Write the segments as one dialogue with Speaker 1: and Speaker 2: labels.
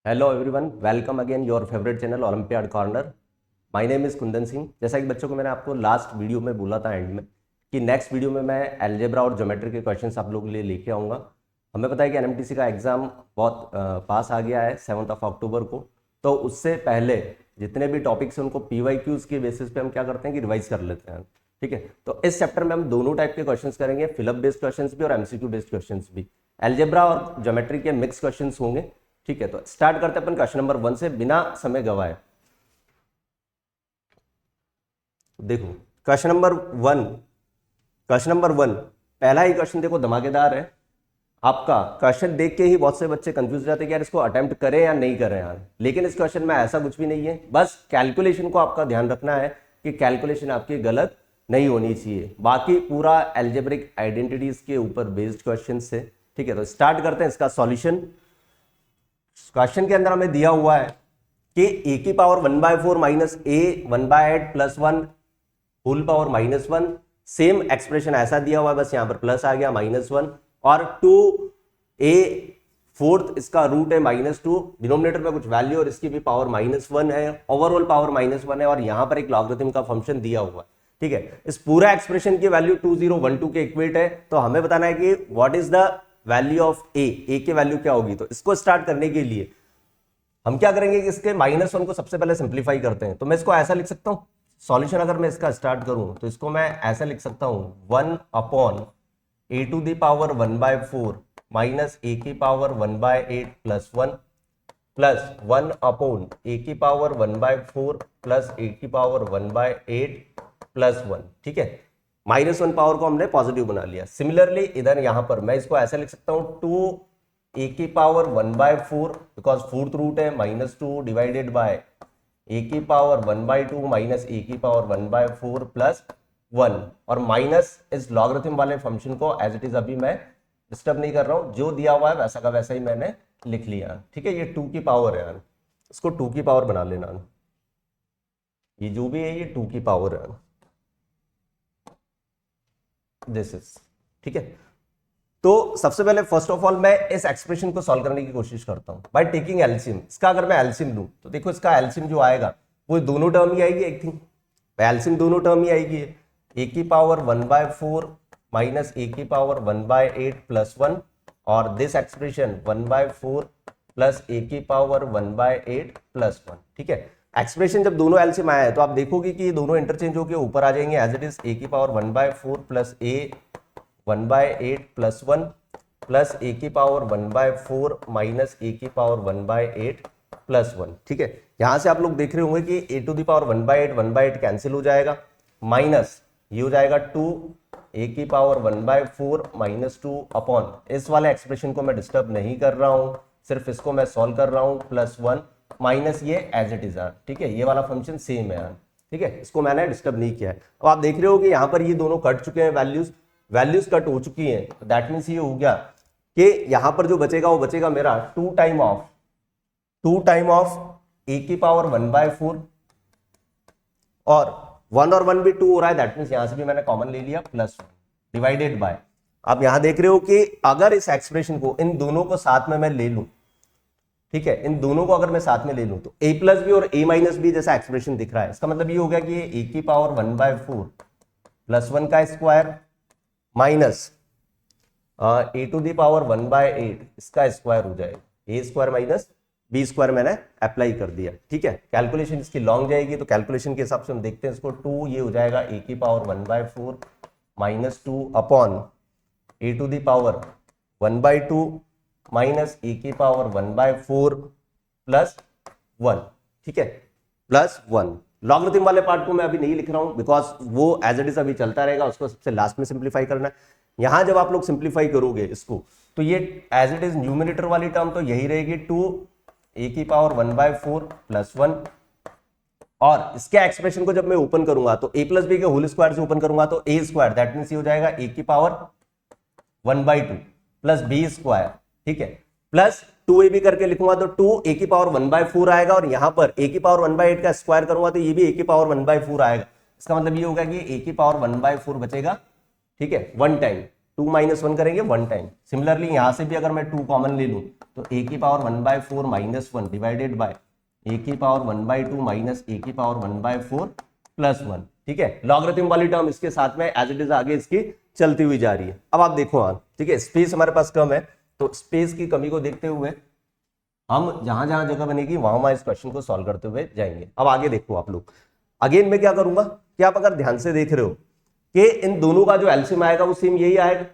Speaker 1: Hello everyone, welcome again your favourite channel olympiad corner. My name is Kundan Singh. जैसा कि बच्चों को मैंने आपको लास्ट वीडियो में बोला था एंड में कि नेक्स्ट वीडियो में मैं अलजेब्रा और ज्योमेट्री के क्वेश्चंस आप लोगों के लिए लेके आऊँगा। हमें पता है कि एनएमटीसी का एग्ज़ाम बहुत पास आ गया है 7 अक्टूबर को। तो उससे पहले जितने भी टॉपिक्स हैं उनको PYQs के बेसिस पे हम क्या करते हैं कि रिवाइज कर लेते हैं। ठीक है, तो इस चैप्टर में हम दोनों टाइप के क्वेश्चंस करेंगे, फिलअप बेस्ड क्वेश्चंस भी और MCQ बेस्ड क्वेश्चंस भी। अलजेब्रा और ज्योमेट्री के मिक्स क्वेश्चंस होंगे। ठीक है, तो स्टार्ट करते हैं अपन क्वेश्चन नंबर 1 से बिना समय गवाए। देखो क्वेश्चन नंबर 1 पहला ही क्वेश्चन देखो धमाकेदार है। आपका क्वेश्चन देख के ही बहुत से बच्चे कंफ्यूज हो जाते हैं कि यार इसको अटेम्प्ट करें या नहीं करें यार, लेकिन इस क्वेश्चन में ऐसा कुछ भी नहीं है। बस कैलकुलेशन को आपका ध्यान रखना है कि कैलकुलेशन आपकी गलत नहीं होनी चाहिए। बाकी पूरा एल्जेब्रिक आइडेंटिटीज के ऊपर बेस्ड क्वेश्चन से। ठीक है, तो स्टार्ट करते हैं इसका सॉल्यूशन। क्वेश्चन के अंदर हमें दिया हुआ है कि ए की power 1/4 minus A 1/8 plus 1 whole power -1। Same expression ऐसा दिया हुआ है, बस यहां पर प्लस आ गया -1 और 2a/4 इसका रूट है -2। डिनोमिनेटर में कुछ वैल्यू और इसकी भी पावर -1 है, ओवरऑल पावर -1 है और यहां पर एक लॉगरिथम का फंक्शन दिया हुआ है। ठीक है, इस पूरा एक्सप्रेशन की वैल्यू 2012 के इक्वेट है। तो हमें बताना है कि what is the value of A की वैल्यू क्या होगी। तो इसको स्टार्ट करने के लिए हम क्या करेंगे कि इसके -1 को सबसे पहले सिंप्लीफाई करते हैं। तो मैं इसको ऐसा लिख सकता हूं, सॉल्यूशन अगर मैं इसका स्टार्ट करूं तो इसको मैं ऐसा लिख सकता हूं 1/a⁴ माइनस a की power 1/8 plus 1 plus 1/a⁴ plus a की पावर 1/8 प्लस 1। ठीक है, -1 पावर को हमने पॉजिटिव बना लिया। सिमिलरली इधर यहां पर मैं इसको ऐसा लिख सकता हूं 2a⁴ 1/4 बिकॉज फोर्थ रूट है -2 divided by a⁴ 1/2 minus a⁴ 1/4 plus 1 और माइनस इस लॉगरिथम वाले फंक्शन को एज इट इज अभी मैं डिस्टर्ब नहीं कर रहा हूं, जो दिया हुआ है वैसा का वैसा ही मैंने लिख लिया। ठीक है, ये 2 की पावर है, इसको 2 की पावर बना लेना। ये जो भी है ये 2 की पावर है, दिस इज। ठीक है, तो सबसे पहले फर्स्ट ऑफ ऑल मैं इस एक्सप्रेशन को सॉल्व करने की कोशिश करता हूं बाय टेकिंग एलसीएम। इसका अगर मैं एलसीएम लूं तो देखो इसका एलसीएम जो आएगा वो दोनों टर्म ही आएगी। आई थिंक एलसीएम दोनों टर्म ही आएगी। a⁴ 1/4 माइनस a⁴ 1/8 प्लस 1 और this expression 1/4 plus a⁴ 1/8 plus 1। ठीक है, एक्सप्रेशन जब दोनों एलसीएम आया है तो आप देखोगे कि ये दोनों इंटरचेंज होकर ऊपर आ जाएंगे as it is a⁴ 1/4 plus a 1/8 plus 1 plus a⁴ 1/4 minus a⁴ 1/8 plus 1। ठीक है, यहां से आप लोग देख रहे होंगे कि a⁴ 1/8 कैंसिल हो जाएगा, माइनस ये हो जाएगा 2 a⁴ 1/4 माइनस 2 अपॉन इस वाले एक्सप्रेशन को मैं डिस्टर्ब नहीं कर रहा हूं, सिर्फ इसको मैं सॉल्व कर रहा हूं प्लस 1 माइनस ये एज इट इज। ठीक है, ये वाला फंक्शन सेम है। ठीक है, इसको मैंने डिस्टर्ब नहीं किया है। अब आप देख रहे हो कि यहां पर ये दोनों कट चुके हैं, वैल्यूज कट हो चुकी हैं। तो दैट मीन्स ये हो गया कि यहां पर जो बचेगा वो बचेगा मेरा 2 टाइम ऑफ a⁴ 1/4 और 1 और 1 भी 2 हो रहा है। दैट मीन्स यहां से भी मैंने कॉमन ले लिया प्लस 1 डिवाइडेड बाय। आप यहां देख रहे हो कि अगर इस एक्सप्रेशन को इन दोनों को साथ में मैं ले लूं, ठीक है, इन दोनों को अगर मैं साथ में ले लूं तो a प्लस बी और a माइनस बी जैसा एक्सप्रेशन दिख रहा है। इसका मतलब ये हो गया कि a⁴ 1/4 प्लस 1 का स्क्वायर माइनस a⁴ 1/8 इसका स्क्वायर हो जाएगा, a² माइनस b² मैंने अप्लाई कर दिया। ठीक है, कैलकुलेशन इसकी लॉन्ग जाएगी तो कैलकुलेशन के हिसाब से हम देखते हैं इसको। 2 ये हो जाएगा a⁴ 1/4 minus 2 upon a⁴ 1/2 minus a⁴ 1/4 plus 1। ठीक है, प्लस 1। लॉगरिथम वाले पार्ट को मैं अभी नहीं लिख रहा हूं बिकॉज वो एज इट इज अभी चलता रहेगा, उसको सबसे लास्ट में सिंप्लीफाई करना है। यहां जब आप लोग सिंप्लीफाई करोगे इसको तो ये एज इट इज न्यूमिनेटर वाली टर्म तो यही रहेगी 2 a⁴ 1/4 प्लस 1 और इसके एक्सप्रेशन को जब मैं ओपन करूंगा तो a प्लस बी के होल स्क्वायर से ओपन करूंगा तो a², दैट मीन्स ये हो जाएगा a⁴ 1/2 प्लस b²। ठीक है, प्लस 2ab करके लिखूंगा तो 2 a⁴ 1/4 आएगा और यहां पर a⁴ 1/8 का स्क्वायर करूंगा तो ये भी a⁴ 1/4 आएगा। इसका मतलब ये होगा कि a⁴ 1/4 बचेगा। ठीक है, 1 टाइम 2 - 1 करेंगे 1 टाइम। सिमिलरली यहां से भी अगर मैं 2 कॉमन ले लूं तो a की power 1/4 minus 1 divided by a की पावर 1/2 माइनस a की पावर 1/4 प्लस 1। ठीक है, लॉगरिथम वाली टर्म इसके साथ में एज इट इज आगे इसकी चलती हुई जा रही है। अब आप देखो आप, ठीक है, स्पेस हमारे पास कम है, तो स्पेस की कमी को देखते हुए हम जहां जहां जगह बनेगी वहां वहां इस क्वेश्चन को सॉल्व करते हुए जाएंगे। अब आगे देखो आप लोग, अगेन मैं क्या करूंगा कि आप अगर ध्यान से देख रहे हो कि इन दोनों का जो एलसीएम आएगा वो सेम यही आएगा,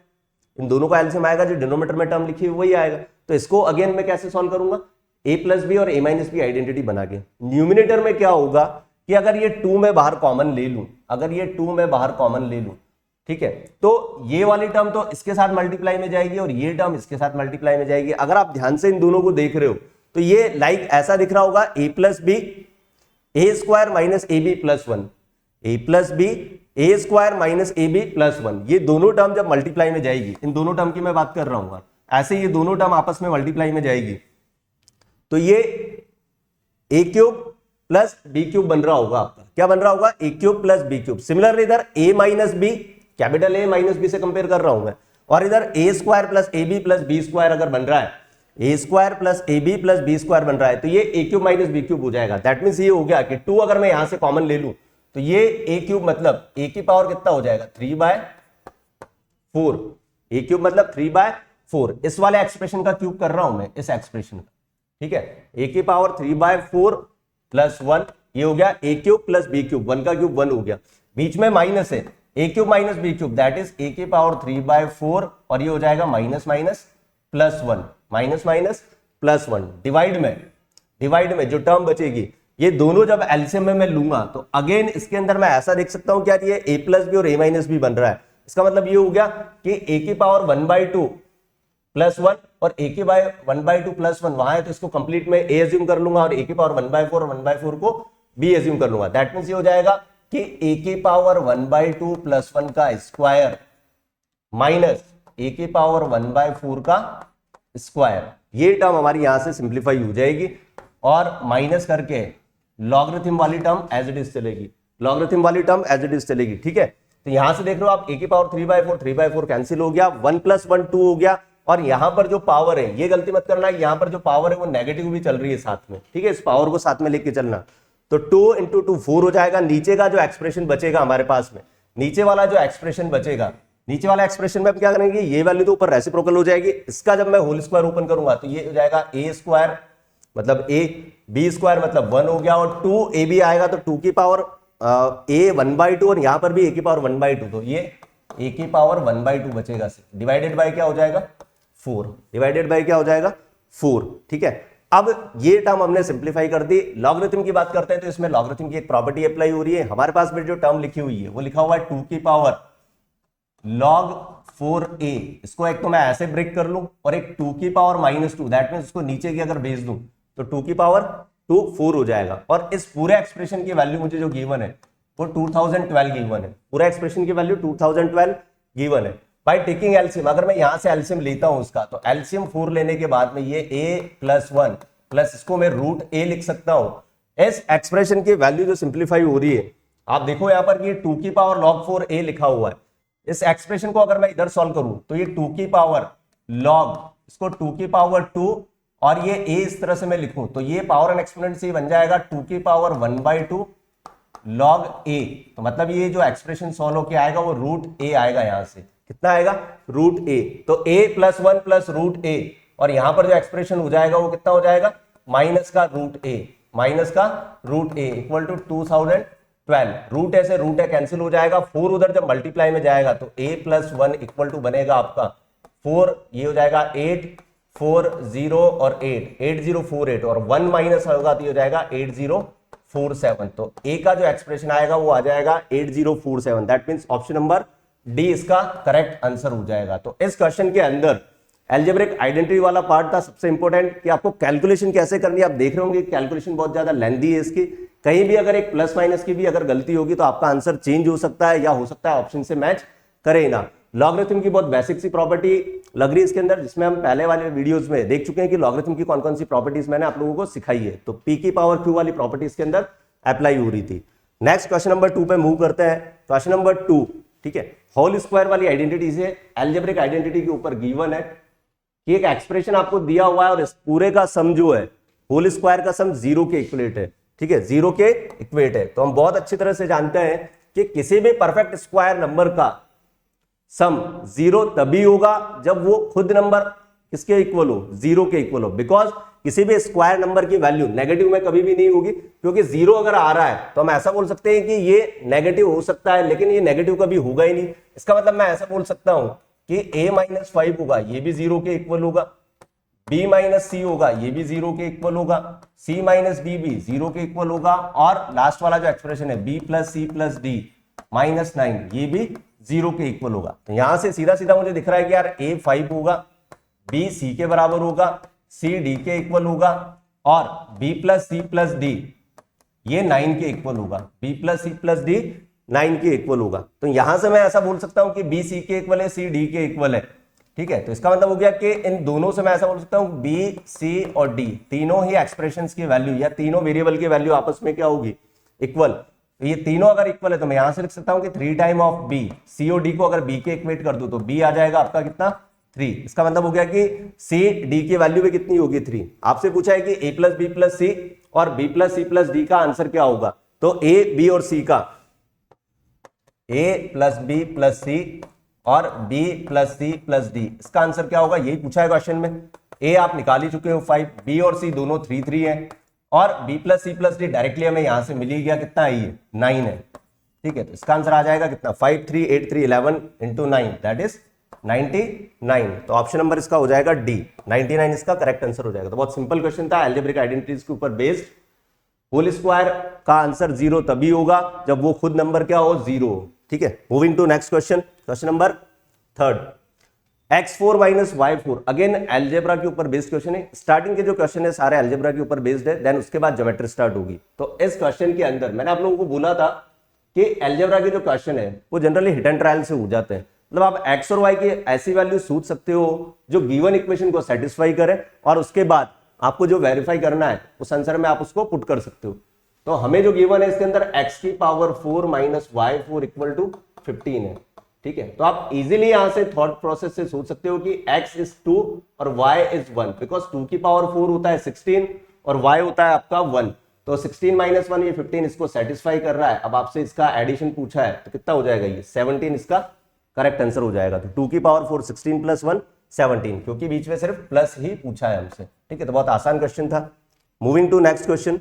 Speaker 1: इन दोनों का एलसीएम आएगा, जो डिनोमिनेटर में टर्म लिखी है वही आएगा। तो इसको अगेन मैं कैसे सॉल्व करूंगा, a प्लस बी और a माइनस बी आइडेंटिटी बना के। न्यूमिनेटर में क्या होगा कि अगर ये 2 मैं बाहर कॉमन ले लूं, अगर ये 2 मैं बाहर कॉमन ले लूं, ठीक है, तो ये वाली टर्म तो इसके साथ मल्टीप्लाई में जाएगी और ये टर्म इसके साथ मल्टीप्लाई में जाएगी। अगर आप ध्यान से इन दोनों को देख रहे हो तो ये लाइक ऐसा दिख रहा होगा, a plus B A square minus A B plus 1, A plus B A square minus A B plus 1। ये दोनों टर्म जब मल्टीप्लाई में जाएगी, इन दोनों टर्म की मैं बात कर रहा हूं, ऐसे ये दोनों टर्म आपस में मल्टीप्लाई में जाएगी तो ये A cube plus B cube बन रहा होगा आपका। क्या बन रहा होगा, A cube plus B cube. Similar इधर A minus B, capital A minus B से कंपेयर कर रहा हूं मैं, और इधर A square plus A B plus B square अगर बन रहा है, A square plus A B plus B square बन रहा है, तो ये A cube minus B cube हो जाएगा। दैट मीन्स ये हो गया कि 2 अगर मैं यहां से कॉमन ले लूं तो ये ए क्यूब मतलब ए की पावर कितना हो जाएगा, 3/4। ए क्यूब मतलब 3/4। इस वाले एक्सप्रेशन का क्यूब कर रहा हूं मैं, इस एक्सप्रेशन का, ठीक है, ए की पावर 3/4 प्लस 1, ये हो गया ए क्यूब प्लस बी क्यूब, 1 का क्यूब 1 हो गया, बीच में माइनस है, A cube minus B cube that is A की पावर 3/4 और ये हो जाएगा minus minus plus 1, minus minus plus 1। Divide में जो टर्म बचेगी, ये दोनों जब एलसीएम में मैं लूंगा तो अगेन इसके अंदर मैं ऐसा देख सकता हूं क्या, ये ए प्लस बी और ए माइनस बी बन रहा है। इसका मतलब ये हो गया कि ए की पावर 1/2 प्लस 1 और ए की बाय 1/2 प्लस 1 वहां है, तो इसको कंप्लीट में ए एज्यूम कर लूंगा और ए की पावर 1/4 और 1/4 को बी एज्यूम कर लूंगा। दैट मींस ये हो जाएगा कि ए की पावर 1/2 प्लस 1 का स्क्वायर माइनस ए की पावर 1/4 का स्क्वायर। ये टर्म हमारी यहां से सिंप्लीफाई हो जाएगी और माइनस करके लॉगरिथम वाली टर्म एज इट इज चलेगी, लॉगरिथम वाली टर्म एज इट इज चलेगी। ठीक है, तो यहां से देख रहे हो आप, ए की पावर 3/4 कैंसिल हो गया, 1 + 1 2 हो गया, और यहां पर जो पावर है, ये गलती मत करना, यहां पर जो पावर है वो नेगेटिव भी चल रही है साथ में। ठीक है, इस पावर को साथ में लेके चलना, तो 2 × 2 4 हो जाएगा। नीचे का जो एक्सप्रेशन बचेगा हमारे पास में, नीचे वाला जो एक्सप्रेशन बचेगा, नीचे वाला एक्सप्रेशन में हम क्या करेंगे, ये वैल्यू तो ऊपर रेसिप्रोकल हो जाएगी, इसका जब मैं होल स्क्वायर ओपन करूंगा तो ये हो जाएगा ए स्क्वायर मतलब ए, बी स्क्वायर मतलब 1 हो गया, और 2 ए बी आएगा तो 2 की पावर ए 1/2 और यहां पर भी ए की पावर 1/2, तो ये ए की पावर 1/2 बचेगा, डिवाइडेड बाय क्या हो जाएगा 4, डिवाइडेड बाय क्या हो जाएगा 4। ठीक है, अब ये टर्म हमने सिंप्लीफाई कर दी। लॉगरिथम की बात करते हैं तो इसमें लॉगरिथम की एक प्रॉपर्टी अप्लाई हो रही है। हमारे पास में जो टर्म लिखी हुई है वो लिखा हुआ है 2 की पावर log 4a, इसको एक तो मैं ऐसे ब्रेक कर लूं और एक 2 की पावर -2, दैट मींस इसको नीचे की अगर भेज दूं तो 2 की पावर 2 4 हो जाएगा, और इस पूरे एक्सप्रेशन की वैल्यू मुझे जो गिवन है वो 2012 गिवन है, पूरा एक्सप्रेशन की वैल्यू 2012 गिवन है बाय टेकिंग एलसीएम। अगर मैं यहां से एलसीएम लेता हूं उसका, तो एलसीएम 4 लेने के बाद में ये a + 1 प्लस इसको मैं √a लिख सकता हूं। इस एक्सप्रेशन की वैल्यू जो सिंप्लीफाई हो रही है, आप देखो यहां पर ये 2 की पावर log 4a लिखा हुआ है। इस एक्सप्रेशन को अगर मैं इधर सॉल्व करूं तो ये 2 की पावर log, इसको 2 की पावर 2 और ये a इस तरह से मैं लिखूं तो ये पावर एंड एक्सपोनेंट से बन जाएगा 2 की पावर 1/2 log a। तो मतलब ये जो एक्सप्रेशन सॉल्व होके आएगा वो √a आएगा, यहां से कितना आएगा √a, तो a + 1 + √a, और यहां पर जो एक्सप्रेशन हो जाएगा वो कितना हो जाएगा माइनस का √a, माइनस का √a इक्वल टू 2012। रूट ए से √a कैंसिल हो जाएगा, 4 उधर जब मल्टीप्लाई में जाएगा तो a + 1 इक्वल टू बनेगा आपका 4, ये हो जाएगा 8 4 0 और 8 8048, और 1 माइनस होगा तो ये हो जाएगा 8047। तो a का जो एक्सप्रेशन आएगा वो आ जाएगा 8047। That means option number D इसका करेक्ट आंसर हो जाएगा। तो इस क्वेश्चन के अंदर एल्जेब्रिक आइडेंटिटी वाला पार्ट था सबसे इंपॉर्टेंट, कि आपको कैलकुलेशन कैसे करनी है। आप देख रहे होंगे कैलकुलेशन बहुत ज्यादा लेंथी है इसकी, कहीं भी अगर एक प्लस माइनस की भी अगर गलती होगी तो आपका आंसर चेंज हो सकता है, या हो सकता है ऑप्शन से मैच करे ना। लॉगरिथम की बहुत बेसिक सी प्रॉपर्टी लग रही है इसके अंदर, जिसमें हम पहले वाले वीडियोस में देख चुके हैं कि लॉगरिथम की कौन कौन सी प्रॉपर्टीज मैंने आप लोगों को सिखाई है। तो पी की पावर क्यू वाली प्रॉपर्टी इसके अंदर अप्लाई हो रही थी। नेक्स्ट क्वेश्चन नंबर 2 पे मूव करते हैं। क्वेश्चन नंबर 2, ठीक है, होल स्क्वायर वाली आइडेंटिटी से एल्जेब्रिक आइडेंटिटी के ऊपर गिवन है कि एक एक्सप्रेशन आपको दिया हुआ है और इस पूरे का सम जो है होल स्क्वायर का सम 0 के इक्वलेट है, ठीक है, 0 के इक्वेट है। तो हम बहुत अच्छी तरह से जानते हैं कि किसी भी परफेक्ट स्क्वायर नंबर का सम 0 तभी होगा जब वो खुद नंबर किसके इक्वल हो, 0 के इक्वल हो। बिकॉज किसी भी स्क्वायर नंबर की वैल्यू नेगेटिव में कभी भी नहीं होगी, क्योंकि 0 अगर आ रहा है तो हम ऐसा बोल सकते हैं कि ये नेगेटिव हो सकता है, लेकिन ये नेगेटिव कभी होगा ही नहीं। इसका मतलब मैं ऐसा बोल सकता हूं कि a-5 होगा, ये भी 0 के इक्वल होगा, b-c होगा, ये भी 0 के इक्वल होगा, c-b भी 0 के इक्वल होगा, और लास्ट वाला जो एक्सप्रेशन है b+c+d -9 ये भी 0 के इक्वल होगा। तो यहां से सीधा सीधा मुझे दिख रहा है कि यार a 5 होगा, b c के बराबर होगा, c d के इक्वल होगा, और b+c+d ये 9 के इक्वल होगा, b+c+d 9 के इक्वल होगा। तो यहां से मैं ऐसा बोल सकता हूं कि b c के इक्वल है, c d के इक्वल है, ठीक है। तो इसका मतलब हो गया कि इन दोनों से मैं ऐसा बोल सकता हूं b c और d तीनों ही एक्सप्रेशंस की वैल्यू या तीनों वेरिएबल की वैल्यू आपस में क्या होगी, इक्वल। तो ये तीनों अगर इक्वल है तो मैं यहां से लिख सकता हूं कि 3 टाइम ऑफ b, c और d को अगर b के इक्वेट कर दूं तो b आ जाएगा आपका कितना, 3। इसका मतलब हो गया कि c d की वैल्यू भी कितनी होगी, 3। आपसे पूछा है कि a + b + c और b + c + d का आंसर क्या होगा, तो a b और c का a + b + c और b + c + d इसका आंसर क्या होगा, यही पूछा है क्वेश्चन में। a आप निकाल ही चुके हो 5, b और c दोनों 3 3 है, और b + c + d डायरेक्टली हमें यहां से मिल ही गया, कितना है ये 9 है, ठीक है। तो इसका आंसर आ जाएगा कितना, 5 3 8 3 11 × 9 दैट इज 99। तो ऑप्शन नंबर इसका हो जाएगा डी, 99 इसका करेक्ट आंसर हो जाएगा। तो बहुत सिंपल क्वेश्चन था, अलजेब्रिक आइडेंटिटीज के ऊपर बेस्ड। होल स्क्वायर का आंसर 0 तभी होगा जब वो खुद नंबर क्या हो, 0 हो, ठीक है। Moving to next question, question number 3, x4 - y4 again algebra के ऊपर बेस्ड क्वेश्चन है। स्टार्टिंग के जो क्वेश्चन है सारे अलजेब्रा के ऊपर बेस्ड है, देन उसके बाद ज्योमेट्री स्टार्ट होगी। तो इस क्वेश्चन के अंदर मैंने आप लोगों को बोला था कि अलजेब्रा के जो क्वेश्चन है वो जनरली हिट एंड ट्रायल से हो जाते हैं। मतलब आप x और y की ऐसी वैल्यू सोच सकते हो जो गिवन इक्वेशन को सेटिस्फाई करे, और उसके बाद आपको जो वेरीफाई करना है उस आंसर में आप उसको पुट कर सकते हो। तो हमें जो गिवन है इसके अंदर x⁴ - y4 = 15 है, ठीक है। तो आप इजीली यहां से थॉट प्रोसेस से सोच सकते हो कि x is 2 और y is 1, बिकॉज 2⁴ होता है 16 और y होता है आपका 1। तो 16 - 1 ये 15 इसको सेटिस्फाई कर रहा है। अब आपसे इसका एडिशन पूछा है तो कितना हो जाएगा, ये 17 इसका करेक्ट आंसर हो जाएगा। तो 2⁴ 16 + 1 17, क्योंकि बीच में सिर्फ प्लस ही पूछा है हमसे, ठीक है। तो बहुत आसान क्वेश्चन था। Moving to next question,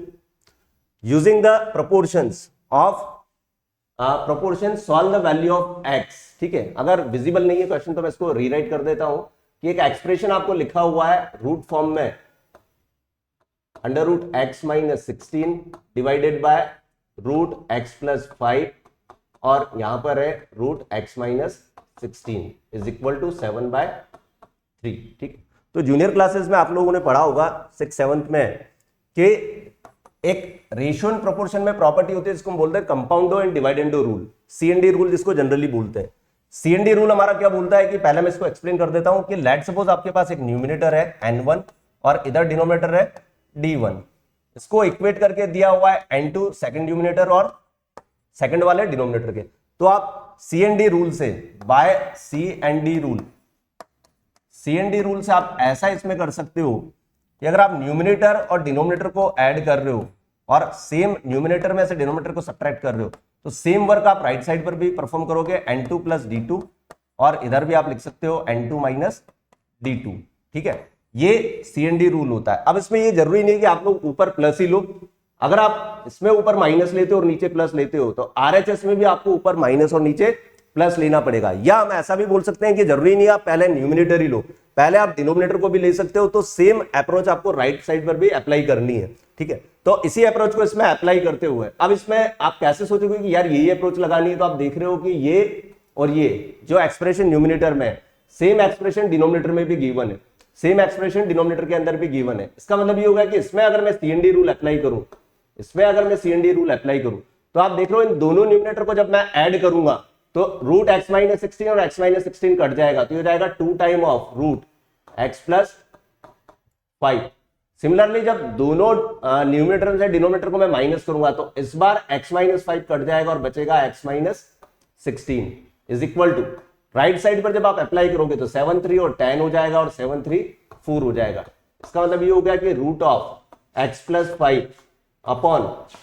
Speaker 1: using the proportions of proportion solve the value of x, ठीक है। अगर विजिबल नहीं है क्वेश्चन तो मैं इसको रीराइट कर देता हूं कि एक एक्सप्रेशन आपको लिखा हुआ है रूट फॉर्म में, √x - 16 डिवाइडेड बाय √x + 5, और यहां पर है √x - 16 = 7/3, ठीक। तो जूनियर क्लासेस में आप लोगों ने पढ़ा होगा 6th 7th में कि एक रेशियो एंड प्रोपोर्शन में प्रॉपर्टी होती है जिसको हम बोलते हैं कंपाउंडो एंड डिवाइडेंडो रूल, CND रूल जिसको जनरली बोलते हैं। CND रूल हमारा क्या बोलता है कि पहले मैं इसको एक्सप्लेन कर देता हूं कि लेट सपोज आपके पास एक न्यूमिनेटर है n1 और इधर डिनोमिनेटर है d1, इसको इक्वेट करके दिया हुआ है n2 सेकंड न्यूमिनेटर और सेकंड वाले डिनोमिनेटर के। तो आप CND रूल से बाय CND रूल से आप ऐसा इसमें कर सकते हो कि अगर आप न्यूमिनेटर और डिनोमिनेटर को ऐड कर रहे हो और सेम न्यूमिनेटर में से डिनोमिनेटर को सब्ट्रैक्ट कर रहे हो, तो सेम वर्क आप राइट साइड पर भी परफॉर्म करोगे, n2 + d2, और इधर भी आप लिख सकते हो n2 - d2, ठीक है। ये CND रूल होता है। अब इसमें ये जरूरी नहीं कि आप लोग ऊपर प्लस ही लो, अगर आप इसमें ऊपर माइनस लेते हो और नीचे प्लस लेते हो तो RHS में भी आपको ऊपर माइनस और नीचे प्लस लेना पड़ेगा। या हम ऐसा भी बोल सकते हैं कि जरूरी नहीं आप पहले न्यूमिनेटर ही लो, पहले आप डिनोमिनेटर को भी ले सकते हो। तो सेम अप्रोच आपको राइट साइड पर भी अप्लाई करनी है, ठीक है। तो इसी अप्रोच को इसमें अप्लाई करते हुए अब इसमें आप कैसे सोचोगे कि यार यही अप्रोच लगानी है, तो आप देख रहे हो कि ये और ये जो एक्सप्रेशन न्यूमिनेटर में सेम एक्सप्रेशन डिनोमिनेटर में भी गिवन है, सेम एक्सप्रेशन डिनोमिनेटर के अंदर भी गिवन है। इसका मतलब ये होगा कि इसमें अगर मैं CND रूल अप्लाई करूं, तो आप देख रहे हो इन दोनों न्यूमिनेटर को जब मैं ऐड करूंगा तो √x - 16 और x - 16 कट जाएगा, तो ये हो जाएगा 2 टाइम ऑफ √x + 5। सिमिलरली जब दोनों न्यूमिनेटर से डिनोमिनेटर को मैं माइनस करूंगा तो इस बार x - 5 कट जाएगा और बचेगा x - 16 = राइट साइड पर जब आप अप्लाई करोगे तो 7 3 और 10 हो जाएगा और 7 3 4 हो जाएगा। इसका मतलब ये हो गया कि root of x plus 5 upon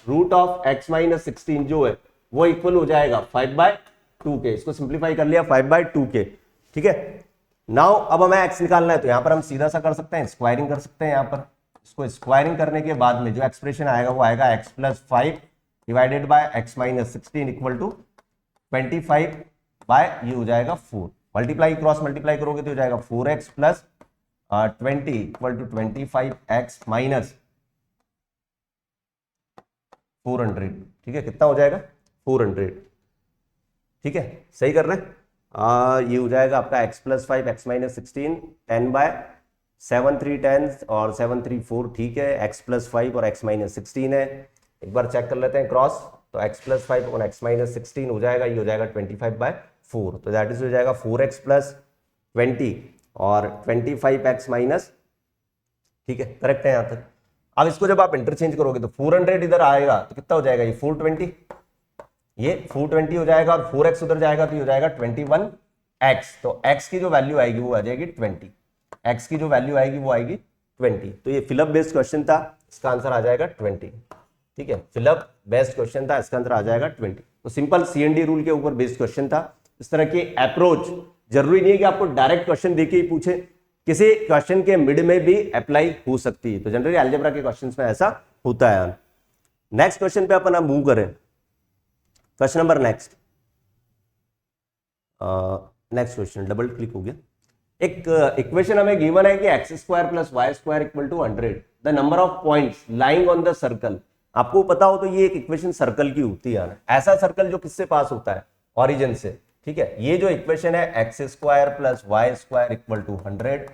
Speaker 1: root of x minus 16 जो है वो इक्वल हो जाएगा 5/2 के। इसको सिंप्लीफाई कर लिया 5/2 के, ठीक है। नाउ अब हमें x निकालना है तो यहां पर हम सीधा सा कर सकते हैं, स्क्वायरिंग कर सकते हैं। यहां पर इसको स्क्वायरिंग करने के बाद में जो एक्सप्रेशन आएगा वो आएगा x plus 5 divided by x minus 16 equal to 25 by ये हो जाएगा 4। मल्टीप्लाई क्रॉस मल्टीप्लाई करोगे तो हो जाएगा 4x plus 20 equal to 25x minus 400, ठीक है। कितना हो जाएगा 400, ठीक है, सही कर रहे हैं। ये हो जाएगा आपका x plus 5 x minus 16 10 by 7 3 10 और 7 3 4, ठीक है। x प्लस 5 और x माइनस 16 है, एक बार चेक कर लेते हैं क्रॉस। तो x प्लस 5 और x माइनस 16 हो जाएगा, ये हो जाएगा 25/4, तो दैट इज हो जाएगा 4x प्लस 20 और 25x माइनस, ठीक है, करेक्ट है यहां तक। अब इसको जब आप इंटरचेंज करोगे तो 400 इधर आएगा तो कितना हो जाएगा, ये 420, ये 420 हो जाएगा और 4x उधर जाएगा तो ये हो जाएगा 21x। तो x की जो वैल्यू आएगी वो आ जाएगी 20, x की जो वैल्यू आएगी वो आएगी 20। तो ये फिलअप बेस्ड क्वेश्चन था, इसका आंसर आ जाएगा 20, ठीक है। फिलअप बेस्ड क्वेश्चन था, इसका आंसर आ जाएगा 20। तो सिंपल CND रूल के ऊपर बेस्ड क्वेश्चन था। इस तरह की अप्रोच जरूरी नहीं है कि आपको डायरेक्ट क्वेश्चन देके ही पूछे, किसी क्वेश्चन के मिड में भी अप्लाई हो सकती है। तो जनरली अलजेब्रा के क्वेश्चंस में ऐसा होता है। नेक्स्ट क्वेश्चन पे अपन मूव करें, question number next question double click हो गया। एक इक्वेशन हमें गिवन है कि X square plus Y square equal to 100 the number of points lying on the circle. आपको पता हो तो ये एक इक्वेशन सर्कल की होती है, ऐसा सर्कल जो किससे पास होता है, ओरिजिन से, ठीक है। ये जो इक्वेशन है X square plus Y square equal to 100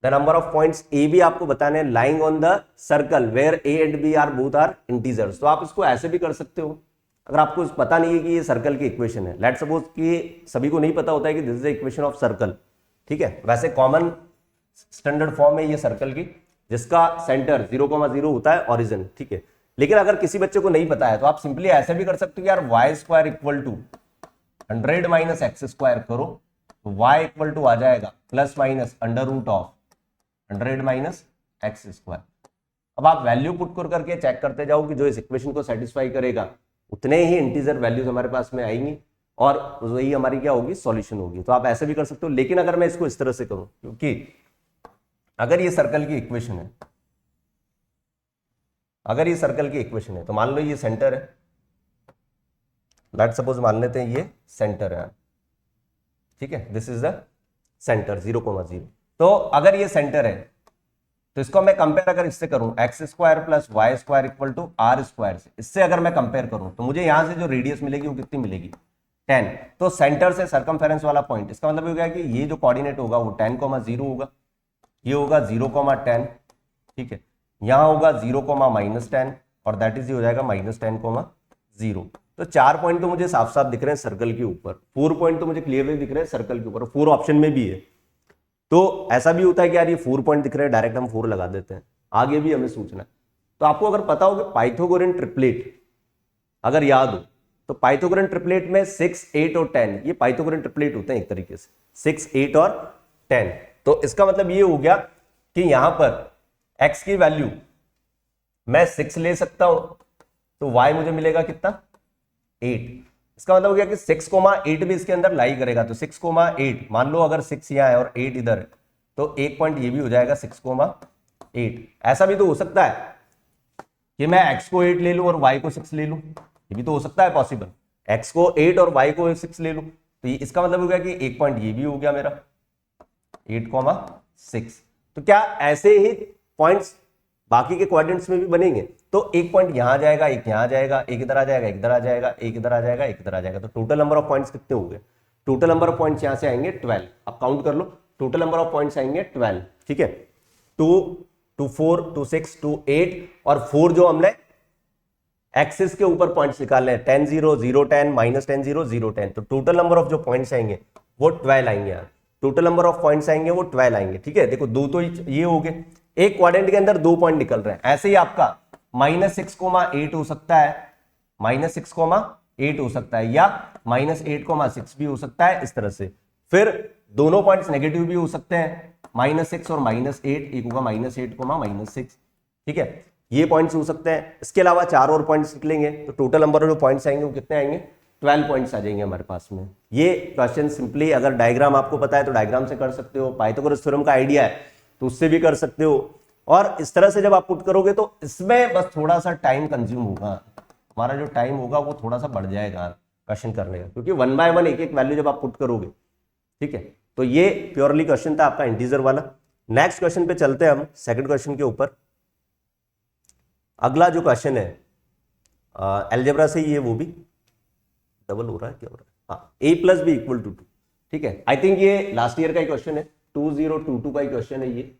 Speaker 1: the number of points A भी आपको बताने lying on the circle where A and B are both are integers. तो आप इसको ऐसे भी कर सकते हो, अगर आपको पता नहीं है कि ये सर्कल की इक्वेशन है। लेट्स सपोज कि सभी को नहीं पता होता है कि this is the equation of circle, ठीक है। वैसे कॉमन स्टैंडर्ड फॉर्म है ये सर्कल की, जिसका सेंटर 0,0 होता है ओरिजिन, ठीक है। लेकिन अगर किसी बच्चे को नहीं पता है तो आप सिंपली ऐसे भी कर सकते हो कि यार Y square equal to 100 minus x square करो तो y इक्वल टू आ जाएगा plus minus under root of 100 minus x square. अब आप वैल्यू पुट कर करके चेक करते जाओ कि जो इस इक्वेशन को सेटिस्फाई करेगा उतने ही इंटीजर वैल्यूज हमारे पास में आएंगी और वही हमारी क्या होगी, सॉल्यूशन होगी। तो आप ऐसे भी कर सकते हो। लेकिन अगर मैं इसको इस तरह से करूं, क्योंकि अगर ये सर्कल की इक्वेशन है, अगर ये सर्कल की इक्वेशन है तो मान लो ये सेंटर है, लेट्स सपोज मान लेते हैं ये सेंटर है, ठीक है, दिस इज द सेंटर 0,0। तो अगर ये सेंटर है तो इसको मैं कंपेयर अगर इससे करूं X square plus Y square equal to R square से, इससे अगर मैं कंपेयर करूं तो मुझे यहां से जो रेडियस मिलेगी वो कितनी मिलेगी, 10। तो सेंटर से सर्कमफेरेंस वाला पॉइंट, इसका मतलब हो गया कि ये जो कोऑर्डिनेट होगा वो 10,0 होगा, ये होगा 0,10, ठीक है, यहां होगा 0,-10 और दैट इज हो जाएगा -10,0। तो 4 पॉइंट तो मुझे साफ साफ दिख रहे हैं सर्कल के ऊपर, 4 पॉइंट तो मुझे क्लियरली दिख रहे हैं सर्कल के ऊपर, 4 ऑप्शन में भी है। तो ऐसा भी होता है कि यार ये 4 पॉइंट दिख रहे हैं, डायरेक्ट हम 4 लगा देते हैं, आगे भी हमें सोचना है। तो आपको अगर पता हो कि पाइथागोरन ट्रिपलेट अगर याद हो तो पाइथागोरन ट्रिपलेट में 6, 8 और 10 ये पाइथागोरन ट्रिपलेट होते हैं एक तरीके से, 6, 8 और 10। तो इसका मतलब ये हो गया कि यहां पर x की वैल्यू मैं 6 ले सकता हूं तो y मुझे मिलेगा कितना, 8। इसका मतलब हो गया कि 6,8 भी इसके अंदर लाई करेगा। तो 6,8 मान लो अगर 6 यहाँ है और 8 इधर है तो एक पॉइंट ये भी हो जाएगा 6,8। ऐसा भी तो हो सकता है कि मैं x को 8 ले लूं और y को 6 ले लूं, ये भी तो हो सकता है पॉसिबल, x को 8 और y को 6 ले लूं। तो इसका मतलब हो गया कि एक पॉइंट ये भी हो गया मेरा 8,6। तो क्या ऐसे ही पॉइंट्स बाकी के क्वाड्रेंट्स में भी बनेंगे? तो एक पॉइंट यहां जाएगा, एक यहां जाएगा, एक इधर आ जाएगा, एक इधर आ जाएगा, एक इधर आ जाएगा, एक इधर आ जाएगा। तो टोटल नंबर ऑफ पॉइंट्स कितने हो गए? टोटल नंबर ऑफ पॉइंट्स यहां से आएंगे 12। आप काउंट कर लो, टोटल नंबर ऑफ पॉइंट्स आएंगे 12, ठीक है। 2, 2, 4, 2, 6, 2, 8 और 4 जो हमने एक्सिस के ऊपर पॉइंट्स निकालने हैं 10, 0, 0, 10, -10, 0, 0, 10। तो टोटल नंबर ऑफ जो पॉइंट्स आएंगे वो 12 आएंगे यार, टोटल नंबर ऑफ पॉइंट्स आएंगे वो 12 आएंगे, ठीक है। देखो 2 तो ये हो गए, एक क्वाड्रेंट के अंदर 2 पॉइंट निकल रहे हैं। ऐसे ही आपका -6,8 हो सकता है, -6,8 8 हो सकता है, या -8,6 भी हो सकता है इस तरह से। फिर दोनों पॉइंट्स नेगेटिव भी हो सकते हैं, -6 और -8, एक होगा -8,-6, ठीक है, ये पॉइंट्स हो सकते हैं। इसके अलावा 4 और पॉइंट्स निकलेंगे, तो टोटल नंबर ऑफ जो पॉइंट्स आएंगे वो कितने आएंगे, 12 पॉइंट्स आ जाएंगे हमारे पास में। ये क्वेश्चन सिंपली अगर डायग्राम आपको पता है तो डायग्राम से कर सकते हो, पाइथागोरस थ्योरम का आइडिया है तो उससे भी कर सकते हो, और इस तरह से जब आप पुट करोगे तो इसमें बस थोड़ा सा टाइम कंज्यूम होगा, हमारा जो टाइम होगा वो थोड़ा सा बढ़ जाएगा क्वेश्चन करने का, क्योंकि 1 बाय 1 एक एक वैल्यू जब आप पुट करोगे, ठीक है। तो ये प्योरली क्वेश्चन था आपका इंटीजर वाला। नेक्स्ट क्वेश्चन पे चलते हैं हम, सेकंड क्वेश्चन के ऊपर। अगला जो क्वेश्चन है अलजेब्रा से ही है, वो भी डबल हो रहा है, क्या हो रहा है, हाँ, a plus B equal to 2, ठीक है। आई थिंक ये लास्ट ईयर का ही क्वेश्चन है, 2022 का ही क्वेश्चन है ये।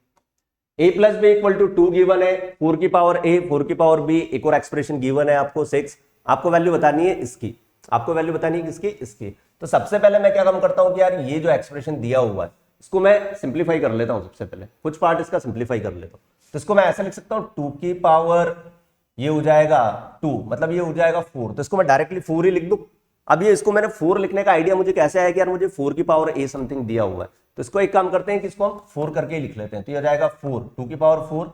Speaker 1: a plus B equal to 2 given है, 4 की पावर a 4 की पावर b, एक और एक्सप्रेशन गिवन है आपको 6, आपको वैल्यू बतानी है इसकी, आपको वैल्यू बतानी है किसकी, इसकी। तो सबसे पहले मैं क्या काम करता हूं कि यार ये जो एक्सप्रेशन दिया हुआ है इसको मैं सिंप्लीफाई कर लेता हूं, सबसे पहले कुछ पार्ट इसका सिंप्लीफाई कर लेता हूं। तो इसको मैं ऐसा लिख सकता हूं 2 की पावर ये हो जाएगा 2, मतलब ये हो जाएगा 4, तो इसको मैं डायरेक्टली 4 ही लिख दूं। अब ये इसको मैंने 4 लिखने का आइडिया मुझे कैसे आया कि यार मुझे 4 की पावर a समथिंग दिया हुआ है, तो इसको एक काम करते हैं कि इसको हम 4 करके ही लिख लेते हैं। तो ये हो जाएगा 4, 2 की पावर 4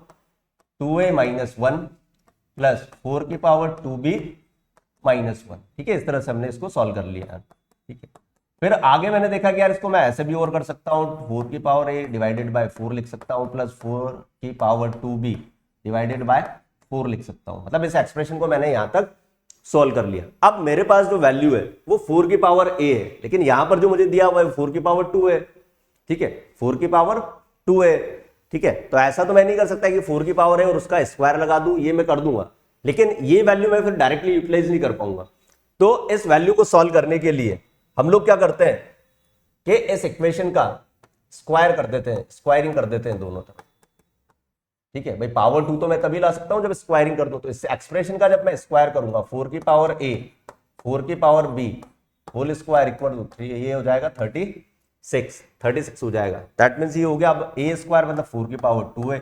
Speaker 1: 2a माइनस 1 प्लस 4 की पावर 2b माइनस 1, ठीक है। इस तरह से हमने इसको सॉल्व कर लिया, ठीक है। फिर आगे मैंने देखा कि यार इसको मैं ऐसे भी और कर सकता हूँ, 4 की पावर a डिवाइडेड बाय 4 लिख सकता हूँ, प्लस 4 की पावर 2b डिवाइडेड बाय 4 लिख सकता हूँ। मतलब इस एक्सप्रेशन को मैंने यहां तक सॉल्व कर लिया। अब मेरे पास जो वैल्यू है वो 4 की पावर a है, लेकिन यहां पर जो मुझे दिया हुआ है 4 की पावर 2 है, ठीक है, 4 की पावर 2 है, ठीक है। तो ऐसा तो मैं नहीं कर सकता कि 4 की पावर है और उसका स्क्वायर लगा दूं, ये मैं कर दूंगा, लेकिन ये वैल्यू मैं फिर डायरेक्टली यूटिलाइज नहीं कर पाऊंगा। तो इस वैल्यू को सॉल्व करने के लिए हम लोग क्या करते हैं कि इस इक्वेशन का स्क्वायर कर देते हैं, स्क्वायरिंग कर देते हैं दोनों तरफ, ठीक है भाई। पावर 2 तो मैं तभी ला सकता हूं जब स्क्वायरिंग कर दूं, तो इस एक्सप्रेशन का जब मैं स्क्वायर करूंगा 4 की पावर a 4 की power b whole square equal to 3, ये हो जाएगा 36 हो जाएगा। दैट मींस ये हो गया। अब a स्क्वायर मतलब 4 की पावर 2 है,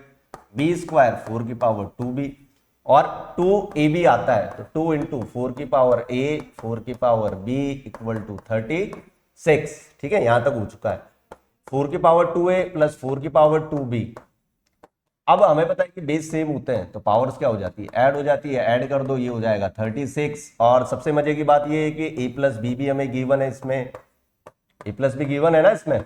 Speaker 1: b स्क्वायर 4 की पावर 2b, और 2ab आता है तो 2 इंटू 4 की पावर a 4 की पावर b इक्वल टू 36, ठीक है, यहां तक हो चुका है। 4 की पावर 2a प्लस 4 की पावर 2b, अब हमें पता है कि बेस सेम होते हैं तो पावर्स क्या हो जाती है, ऐड हो जाती है, ऐड कर दो, ये हो जाएगा 36। और सबसे मजे की बात ये है कि a प्लस बी भी हमें गिवन है, इसमें a प्लस बी गिवन है ना इसमें,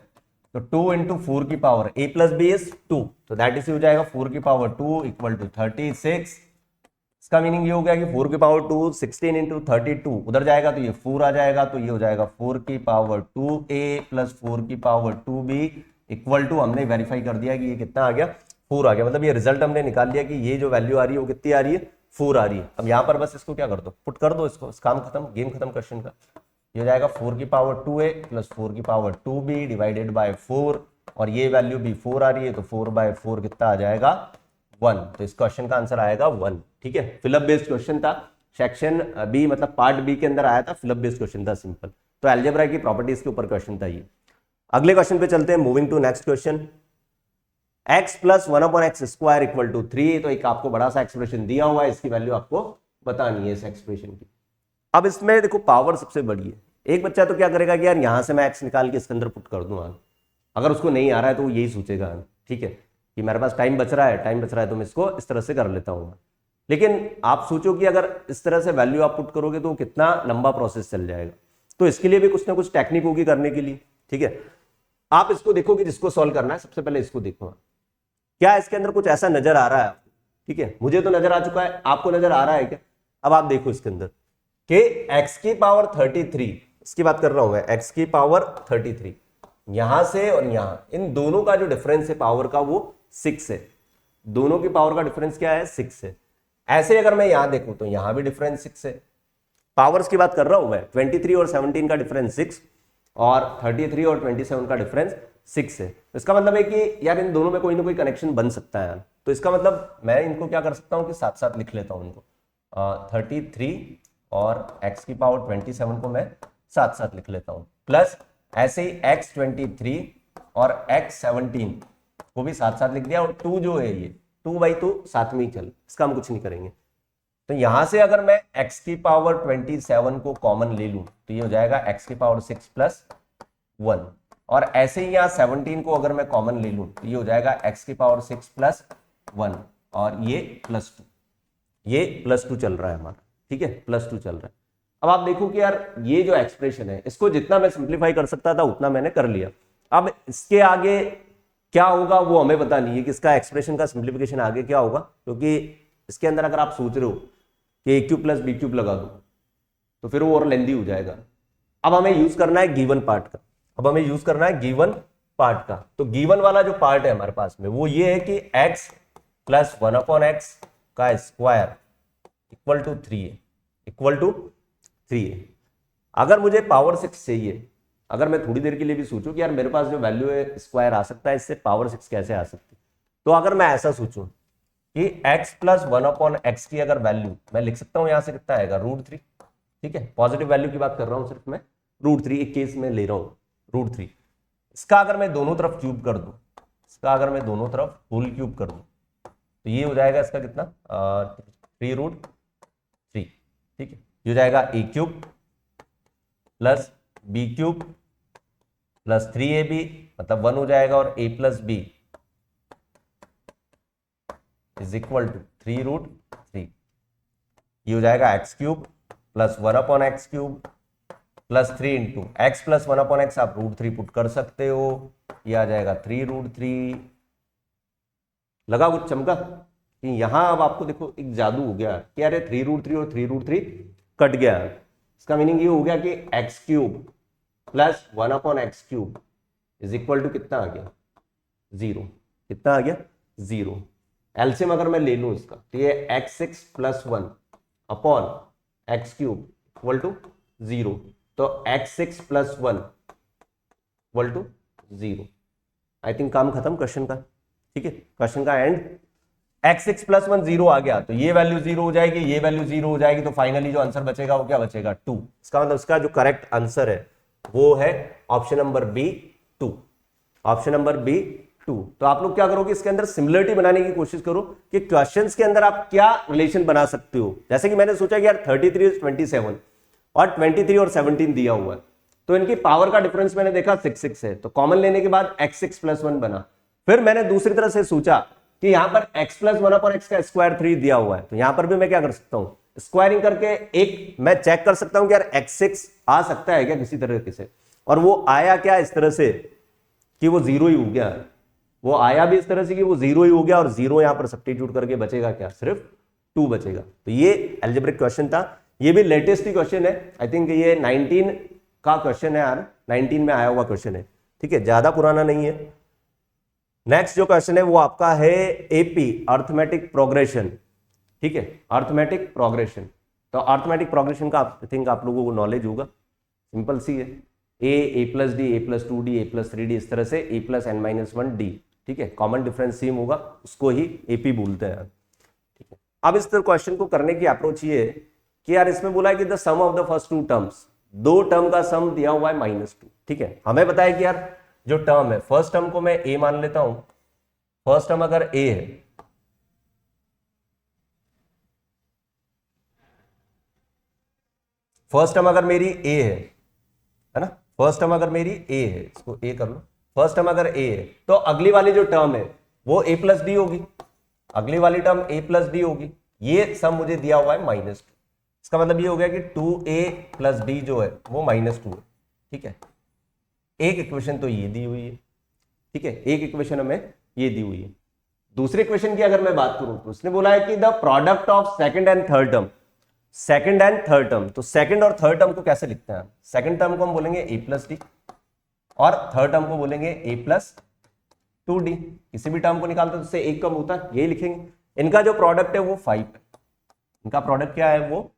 Speaker 1: तो 2 इंटू 4 की power a plus B is 2, तो दैट इज हो जाएगा 4 की पावर 2 इक्वल टू 36। इसका मीनिंग ये हो गया कि 4 की पावर 2 16 इंटू 32 उधर जाएगा तो ये 4 आ जाएगा, तो ये हो जाएगा 4 की पावर 2a प्लस 4 की पावर 2b इक्वल टू, हमने वेरीफाई कर दिया कि ये कितना आ गया, 4 आ गया। मतलब ये रिजल्ट हमने निकाल लिया कि ये जो वैल्यू आ रही है वो कितनी आ रही है, 4 आ रही है। अब यहाँ पर बस इसको क्या कर दो, पुट कर दो इसको, काम खत्म, गेम खत्म क्वेश्चन का। ये हो जाएगा 4 की पावर 2a प्लस 4 की पावर 2b डिवाइडेड बाय 4, और ये वैल्यू भी 4 आ रही है तो 4 बाय 4 कितना आ जाएगा 1, तो इस क्वेश्चन का आंसर आएगा 1, ठीक है। फिलअप बेस्ड क्वेश्चन था, सेक्शन बी मतलब पार्ट बी के अंदर आया था, फिलअप बेस्ड क्वेश्चन था सिंपल। तो अलजेब्रा की प्रॉपर्टीज के ऊपर क्वेश्चन था ये। अगले क्वेश्चन पे चलते हैं, moving to next question. x plus 1/x square equal to 3, तो एक आपको बड़ा सा एक्सप्रेशन दिया हुआ है, इसकी वैल्यू आपको बतानी है इस एक्सप्रेशन की। अब इसमें देखो पावर सबसे बड़ी है, एक बच्चा तो क्या करेगा कि यार यहां से मैं x निकाल के इसके अंदर पुट कर दूंगा, अगर उसको नहीं आ रहा है तो वो यही सोचेगा, ठीक है, कि मेरे पास टाइम बच रहा है तो मैं इसको इस तरह से कर लेता हूँ। लेकिन आप सोचो कि अगर इस तरह से वैल्यू आप पुट करोगे तो कितना लंबा प्रोसेस चल जाएगा, तो इसके लिए भी कुछ ना कुछ टेक्निक होगी करने के लिए, ठीक है। आप इसको देखो कि जिसको सॉल्व करना है, सबसे पहले इसको देखो क्या इसके अंदर कुछ ऐसा नजर आ रहा है, ठीक है, मुझे तो नजर आ चुका है, आपको नजर आ रहा है क्या। अब आप देखो इसके अंदर कि x की पावर 33, इसकी बात कर रहा हूं मैं, x की पावर 33, यहां से और यहां इन दोनों का जो डिफरेंस है पावर का वो 6 है, दोनों की पावर का डिफरेंस क्या है 6 है। ऐसे अगर मैं यहां देखूं तो यहां भी डिफरेंस 6 है, पावर्स की बात कर रहा हूं मैं, 23 और 17 का डिफरेंस 6 और 33 और 27 का डिफरेंस 6 है। तो इसका मतलब है कि यार इन दोनों में कोई ना कोई कनेक्शन बन सकता है, तो इसका मतलब मैं इनको क्या कर सकता हूं कि साथ साथ लिख लेता हूं इनको, 33 और x की पावर 27 को मैं साथ साथ लिख लेता हूं, प्लस ऐसे ही x23 और x17 को भी साथ साथ लिख दिया, और 2 जो है ये 2/2 साथ में ही चल, इसका हम कुछ नहीं करेंगे, तो यहां से अगर मैं x की पावर 27 को कॉमन ले लूं तो ये हो जाएगा x की पावर 6 प्लस 1, और ऐसे ही यहाँ 17 को अगर मैं कॉमन ले लूं तो ये हो जाएगा x की पावर 6 प्लस 1, और ये +2, ये +2 चल रहा है हमारा, ठीक है, +2 चल रहा है। अब आप देखो कि यार ये जो एक्सप्रेशन है इसको जितना मैं सिंप्लीफाई कर सकता था उतना मैंने कर लिया। अब इसके आगे क्या होगा वो हमें पता नहीं है कि इसका एक्सप्रेशन का सिंप्लीफिकेशन आगे क्या होगा, क्योंकि इसके अंदर अगर आप सोच रहे हो कि a³ + b³ लगा दो तो फिर वो और लेंदी हो जाएगा। अब हमें यूज करना है गिवन पार्ट का, अब हमें यूज करना है गिवन पार्ट का। तो गिवन वाला जो पार्ट है हमारे पास में वो ये है कि x + 1/x का स्क्वायर इक्वल टू 3 है, इक्वल टू 3 है। अगर मुझे पावर 6 चाहिए, अगर मैं थोड़ी देर के लिए भी सोचूं कि यार मेरे पास जो वैल्यू है स्क्वायर आ सकता है, इससे पावर 6 कैसे आ सकती है, तो अगर मैं ऐसा सोचूं कि x + 1/x की अगर वैल्यू मैं लिख सकता हूं, यहां से कितना आएगा √3, ठीक है, पॉजिटिव वैल्यू की बात कर रहा हूं सिर्फ मैं, √3 एक केस में ले रहा हूं √3। इसका अगर मैं दोनों तरफ क्यूब कर दूं, इसका अगर मैं दोनों तरफ होल क्यूब कर दूं तो ये हो जाएगा इसका कितना 3√3, ठीक है, ये हो जाएगा a³ + b³ + 3ab मतलब 1 हो जाएगा, और a + b is equal to 3√3, ये हो जाएगा x³ + 1/x³ + 3 into x + 1/x आप √3 पुट कर सकते हो, ये आ जाएगा 3√3। लगा कुछ चमका कि यहां अब आपको देखो एक जादू हो गया कि अरे 3√3 और 3√3 कट गया। इसका मीनिंग ये हो गया कि x³ + 1/x³ is equal to कितना आ गया 0, कितना आ गया 0। एलसीएम अगर मैं ले लूं इसका तो ये x6 + 1/x³ इक्वल टू 0, तो x6 + 1 equal to 0। I think काम खत्म क्वेश्चन का, ठीक है, क्वेश्चन का एंड। x6 + 1 0 आ गया तो ये वैल्यू 0 हो जाएगी, ये वैल्यू 0 हो जाएगी, तो फाइनली जो आंसर बचेगा वो क्या बचेगा 2। इसका मतलब इसका जो करेक्ट आंसर है वो है option number B 2, option number B 2। तो आप लोग क्या करोगे, इसके अंदर सिमिलरिटी बनाने की कोशिश करो कि क्वेश्चंस के अंदर आप क्या रिलेशन बना सकते हो। जैसे कि मैंने सोचा कि यार 33 और 27 और 23 और 17 दिया हुआ है, तो इनकी पावर का डिफरेंस मैंने देखा 6 है, तो कॉमन लेने के बाद x6 + 1 बना। फिर मैंने दूसरी तरह से सोचा कि यहां पर x + 1/x का स्क्वायर 3 दिया हुआ है, तो यहां पर भी मैं क्या कर सकता हूं, स्क्वायरिंग करके एक मैं चेक कर सकता हूं कि यार x6 आ सकता है क्या किसी तरीके से, और वो आया क्या इस तरह से कि वो 0 ही हो गया, वो आया भी इस तरह से कि वो 0 ही हो गया, और 0 यहां पर सब्स्टिट्यूट करके बचेगा क्या, सिर्फ 2 बचेगा। तो ये अलजेब्रिक क्वेश्चन था, ये भी लेटेस्ट ही क्वेश्चन है, आई थिंक ये 19 का क्वेश्चन है यार, 19 में आया हुआ क्वेश्चन है, ठीक है, ज्यादा पुराना नहीं है। नेक्स्ट जो क्वेश्चन है वो आपका है एपी अर्थमेटिक प्रोग्रेशन, ठीक है, अर्थमेटिक प्रोग्रेशन। तो अर्थमेटिक प्रोग्रेशन का आई थिंक आप लोगों को नॉलेज होगा, सिंपल सी है, a + d a + 2d a + 3d इस तरह से a + n - 1d, ठीक है, कॉमन डिफरेंस सेम होगा, उसको ही एपी बोलते हैं, ठीक है। अब इस तरह क्वेश्चन को करने की अप्रोच ये है कि यार इसमें बोला है कि the sum of the first 2 terms, 2 term का सम दिया हुआ है -2, ठीक है। हमें पता है कि यार जो टर्म है फर्स्ट टर्म को मैं a मान लेता हूं, फर्स्ट टर्म अगर a है, फर्स्ट टर्म अगर मेरी a है ना, फर्स्ट टर्म अगर मेरी a है, इसको a कर लो, फर्स्ट टर्म अगर a है तो अगली वाली जो टर्म है वो a + d होगी, अगली वाली टर्म a + d होगी, ये सम मुझे दिया हुआ है -2। इसका मतलब ये हो गया कि 2a + d जो है वो -2 है, ठीक है। एक इक्वेशन तो ये दी हुई है, ठीक है, एक इक्वेशन हमें ये दी हुई है। दूसरे इक्वेशन की अगर मैं बात करूं तो उसने बोला है कि the product of second and third term, second and third term, तो सेकंड और थर्ड टर्म को कैसे लिखते हैं, सेकंड टर्म को हम बोलेंगे a + d और थर्ड टर्म को बोलेंगे a + 2d। किसी भी टर्म को निकालते तो उससे एक कम होता है, यही लिखेंगे। इनका जो प्रोडक्ट है वो 5 है, इनका प्रोडक्ट क्या है वो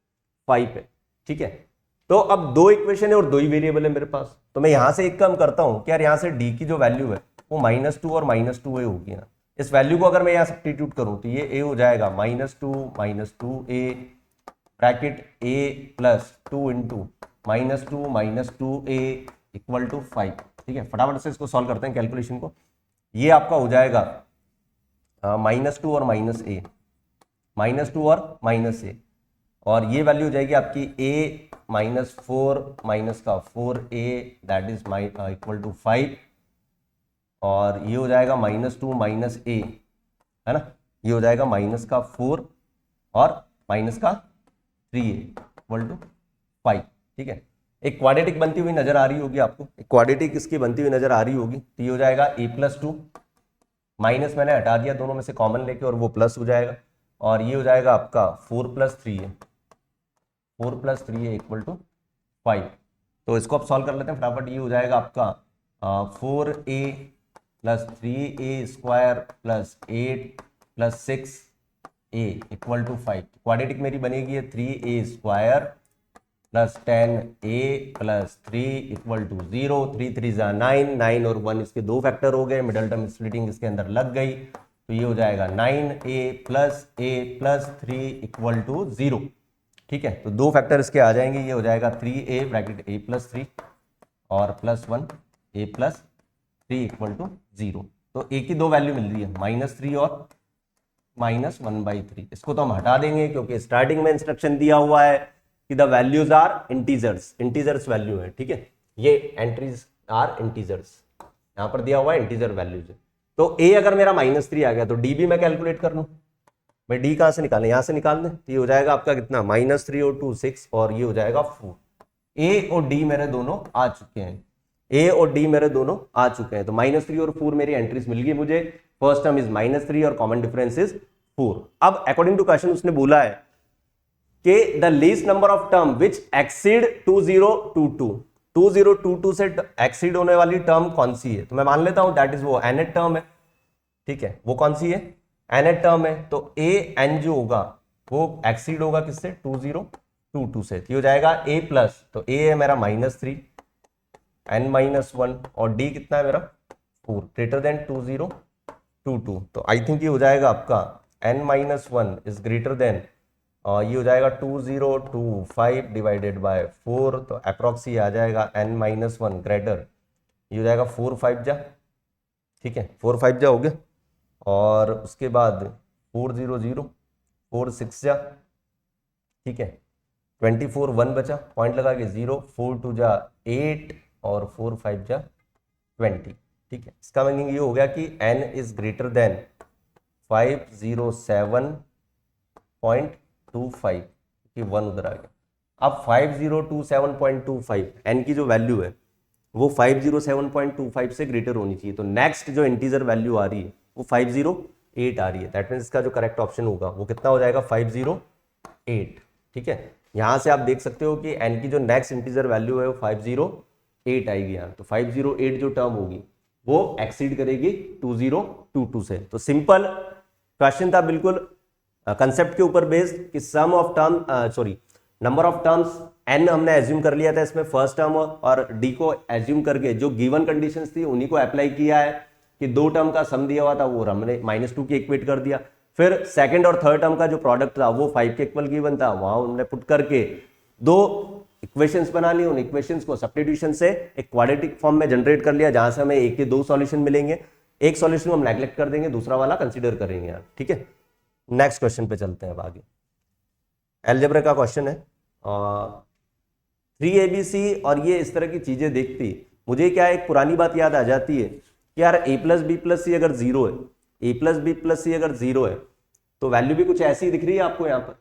Speaker 1: 5 है, ठीक है। तो अब 2 इक्वेशन है और 2 ही वेरिएबल है मेरे पास, तो मैं यहां से एक कम करता हूं कि यार यहां से d की जो वैल्यू है वो -2 और -2a होगी ना। इस वैल्यू को अगर मैं यहां सब्स्टिट्यूट करूं तो ये a हो जाएगा -2a bracket a + 2 into -2 equal to 5, ठीक है। फटाफट से इसको सॉल्व करते हैं कैलकुलेशन को। ये आपका हो जाएगा -2 और -a, -2 और -a, और ये वैल्यू हो जाएगी आपकी a माइनस 4 माइनस का 4a that is equal to 5, और ये हो जाएगा -2 माइनस a, है ना, ये हो जाएगा माइनस का 4 और माइनस का 3a इक्वल टू 5। ठीक है, एक क्वाड्रेटिक बनती हुई नजर आ रही होगी आपको, एक क्वाड्रेटिक इसकी बनती हुई नजर आ रही होगी, तो ये हो जाएगा a+2, माइनस मैंने हटा दिया दोनों में से कॉमन लेके और वो प्लस हो जाएगा, और ये हो जाएगा आपका 4 + 3a, 4 + 3a इक्वल टू 5। तो इसको आप सॉल्व कर लेते हैं फटाफट। ये हो जाएगा आपका 4a + 3a² + 8 + 6a equal to 5। Quadratic मेरी बनेगी है 3a² + 10a + 3 इक्वल टू 0, 3 3 = 9, 9 और 1 इसके दो फैक्टर हो गए, मिडल टर्म स्प्लिटिंग इसके अंदर लग गई, तो ये हो जाएगा 9a + a + 3 इक्वल टू 0। ठीक है, तो दो फैक्टर इसके आ जाएंगे, ये हो जाएगा 3a ब्रैकेट a + 3 और +1 a + 3 इक्वल टू 0। तो a की दो वैल्यू मिल रही है, -3 और -1/3। इसको तो हम हटा देंगे क्योंकि स्टार्टिंग में इंस्ट्रक्शन दिया हुआ है कि the values are integers, integers value है। ठीक है, ये एंट्रीज आर इंटीजर्स, यहां पर दिया हुआ है इंटीजर वैल्यूज है। तो a अगर मेरा -3 आ गया तो d भी मैं कैलकुलेट कर लूं, मैं d कहां से निकालें, यहां से निकाल दें, तो ये हो जाएगा आपका कितना -3 और 2 6 और ये हो जाएगा 4। a और d मेरे दोनों आ चुके हैं, a और d मेरे दोनों आ चुके हैं, तो -3 और 4 मेरी एंट्रीज मिल गई मुझे। फर्स्ट टर्म इज -3 और कॉमन डिफरेंस इज 4। अब अकॉर्डिंग टू क्वेश्चन उसने बोला है कि the least number of term which exceed 2022, 2022 से एक्सीड होने वाली टर्म कौन सी है, तो मैं मान लेता हूं दैट इज वो nth टर्म है। ठीक है, वो कौन सी है, nth टर्म है, तो an जो होगा वो एक्सीड होगा किससे, 2022 से, तो हो जाएगा a+, तो a है मेरा -3 n-1 और d कितना है मेरा 4 ग्रेटर देन 2022, तो आई थिंक ये हो जाएगा आपका n-1 इज ग्रेटर देन, ये हो जाएगा 2025 डिवाइडेड बाय 4, तो अप्रॉक्स ये आ जाएगा n-1 ग्रेटर, ये हो जाएगा 4 5 जा, ठीक है 4 5 जा हो गया, और उसके बाद 4 0 0 4 6 जा, ठीक है 24 1 बचा, पॉइंट लगा के 0, 4 2 जा 8 और 4 5 जा 20। ठीक है, इसका मीनिंग ये हो गया कि n इज ग्रेटर देन 507.25 कि 1 उधर आ गया। अब 5027.25 n की जो वैल्यू है वो 507.25 से ग्रेटर होनी चाहिए, तो नेक्स्ट जो इंटीजर वैल्यू आ रही है वो 508 आ रही है, दैट मीन्स इसका जो करेक्ट ऑप्शन होगा वो कितना हो जाएगा 508। ठीक है, यहां से आप देख सकते हो कि n की जो नेक्स्ट इंटीजर वैल्यू है वो 508 आएगी यहाँ, तो 508 जो टर्म होगी वो एक्सीड करेगी 2022 से। तो सिंपल क्वेश्चन था, बिल्कुल कंसेप्ट के ऊपर बेस्ड कि sum of term number of terms n हमने एज्यूम कर लिया था इसमें फर्स्ट टर्म, और d को एज्यूम करके जो गिवन कंडीशंस थी उन्हीं को अप्लाई किया है कि दो टर्म का सम दिया हुआ था वो हमने -2 के इक्वेट कर दिया, फिर सेकंड और थर्ड टर्म का जो प्रोडक्ट था वो 5 के इक्वल गिवन था, वहां हमने पुट करके दो इक्वेशंस बना ली, उन इक्वेशंस को सब्स्टिट्यूशन से एक क्वाड्रेटिक फॉर्म में जनरेट कर लिया, जहां से हमें एक के दो सॉल्यूशन मिलेंगे, एक सॉल्यूशन हम नेग्लेक्ट कर देंगे, दूसरा वाला कंसीडर करेंगे यार। ठीक है, नेक्स्ट क्वेश्चन पे चलते हैं अब आगे। अलजेब्रा का क्वेश्चन है 3abc, और ये इस तरह की चीजें देखती मुझे क्या एक पुरानी बात याद आ जाती है कि यार a + b + c अगर 0 है, a + b + c अगर 0 है तो वैल्यू भी कुछ ऐसी दिख रही है आपको, यहाँ पर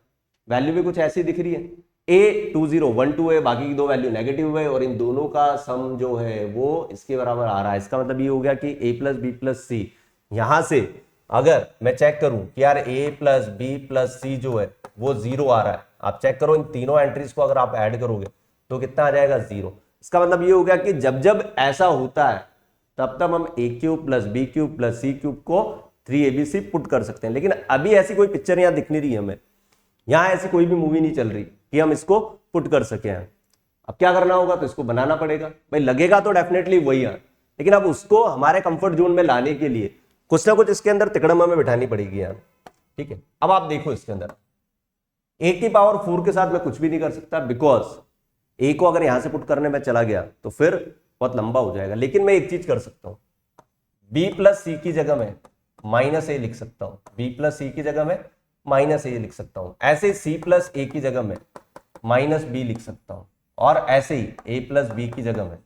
Speaker 1: वैल्यू भी कुछ ऐसी दिख रही है, a 2 0 1 2 है, बाकी की दो वैल्यू नेगेटिव है, और इन दोनों का सम जो है वो इसके बराबर आ रहा है। इसका मतलब ये हो गया कि a + b + c, यहां से अगर मैं चेक करूं कि यार a + b + c जो है वो 0 आ रहा है, आप चेक करो इन तीनों एंट्रीज को अगर आप ऐड करोगे तो कितना आ जाएगा 0। इसका मतलब ये हो गया कि जब जब ऐसा होता है तब तब हम a³ + b³ + c³ को 3abc पुट कर सकते हैं, लेकिन अभी ऐसी कोई पिक्चर यहाँ दिख नहीं रही है हमें, यहां ऐसी कोई भी मूवी नहीं चल रही कि हम इसको पुट कर सके हैं। अब क्या करना होगा, तो इसको बनाना पड़ेगा भाई, लगेगा तो डेफिनेटली वही है, लेकिन अब उसको हमारे कंफर्ट जोन में लाने के लिए कुछ ना कुछ इसके अंदर तिकड़म हमें बिठानी पड़ेगी यार। ठीक है, अब आप देखो इसके अंदर a⁴ के साथ मैं कुछ भी नहीं कर सकता, बिकॉज a को अगर यहां से पुट करने में चला गया तो फिर बहुत लंबा हो जाएगा, लेकिन मैं एक चीज कर सकता हूं, b + c की जगह में -a लिख सकता हूं, b + c की जगह में माइनस ए लिख सकता हूं। ऐसे सी प्लस ए की जगह में माइनस बी लिख सकता हूं, और ऐसे ही ए प्लस बी की जगह में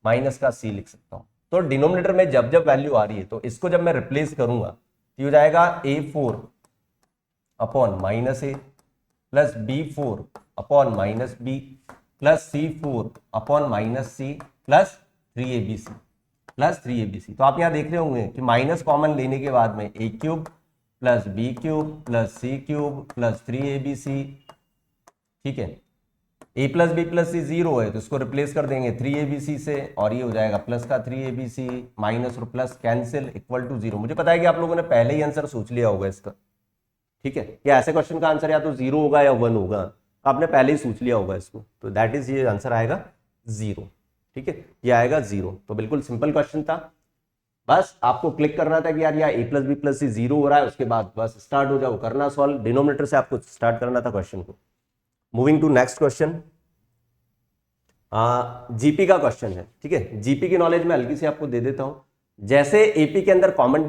Speaker 1: माइनस का सी लिख सकता हूं। तो डिनोमिनेटर में जब जब वैल्यू आ रही है तो इसको जब मैं रिप्लेस करूंगा तो हो जाएगा a4 upon minus A plus b4 upon minus B plus c4 upon minus C plus 3abc plus 3abc। तो आप यहां देख रहे होंगे कि माइनस कॉमन लेने के बाद में a cube plus B cube plus C cube plus 3abc, ठीक है। a plus B plus C 0 है तो इसको रिप्लेस कर देंगे 3abc से, और ये हो जाएगा प्लस का 3abc, माइनस और प्लस कैंसिल इक्वल टू 0। मुझे पता है कि आप लोगों ने पहले ही आंसर सोच लिया होगा इसका, ठीक है। या ऐसे क्वेश्चन का आंसर या तो 0 होगा या 1 होगा, आपने पहले ही सोच लिया होगा इसको, तो दैट इज ये आंसर आएगा 0, ठीक है। ये आएगा 0। तो बिल्कुल सिंपल क्वेश्चन था, बस आपको क्लिक करना था कि यार यहाँ a plus B plus C 0 हो रहा है, उसके बाद बस स्टार्ट हो जाओ करना सॉल्व। डिनोमिनेटर से आपको स्टार्ट करना था क्वेश्चन को। Moving to next question, GP का क्वेश्चन है, ठीक है। जीपी की नॉलेज में हल्की से आपको दे देता हूं। जैसे एपी के अंदर कॉमन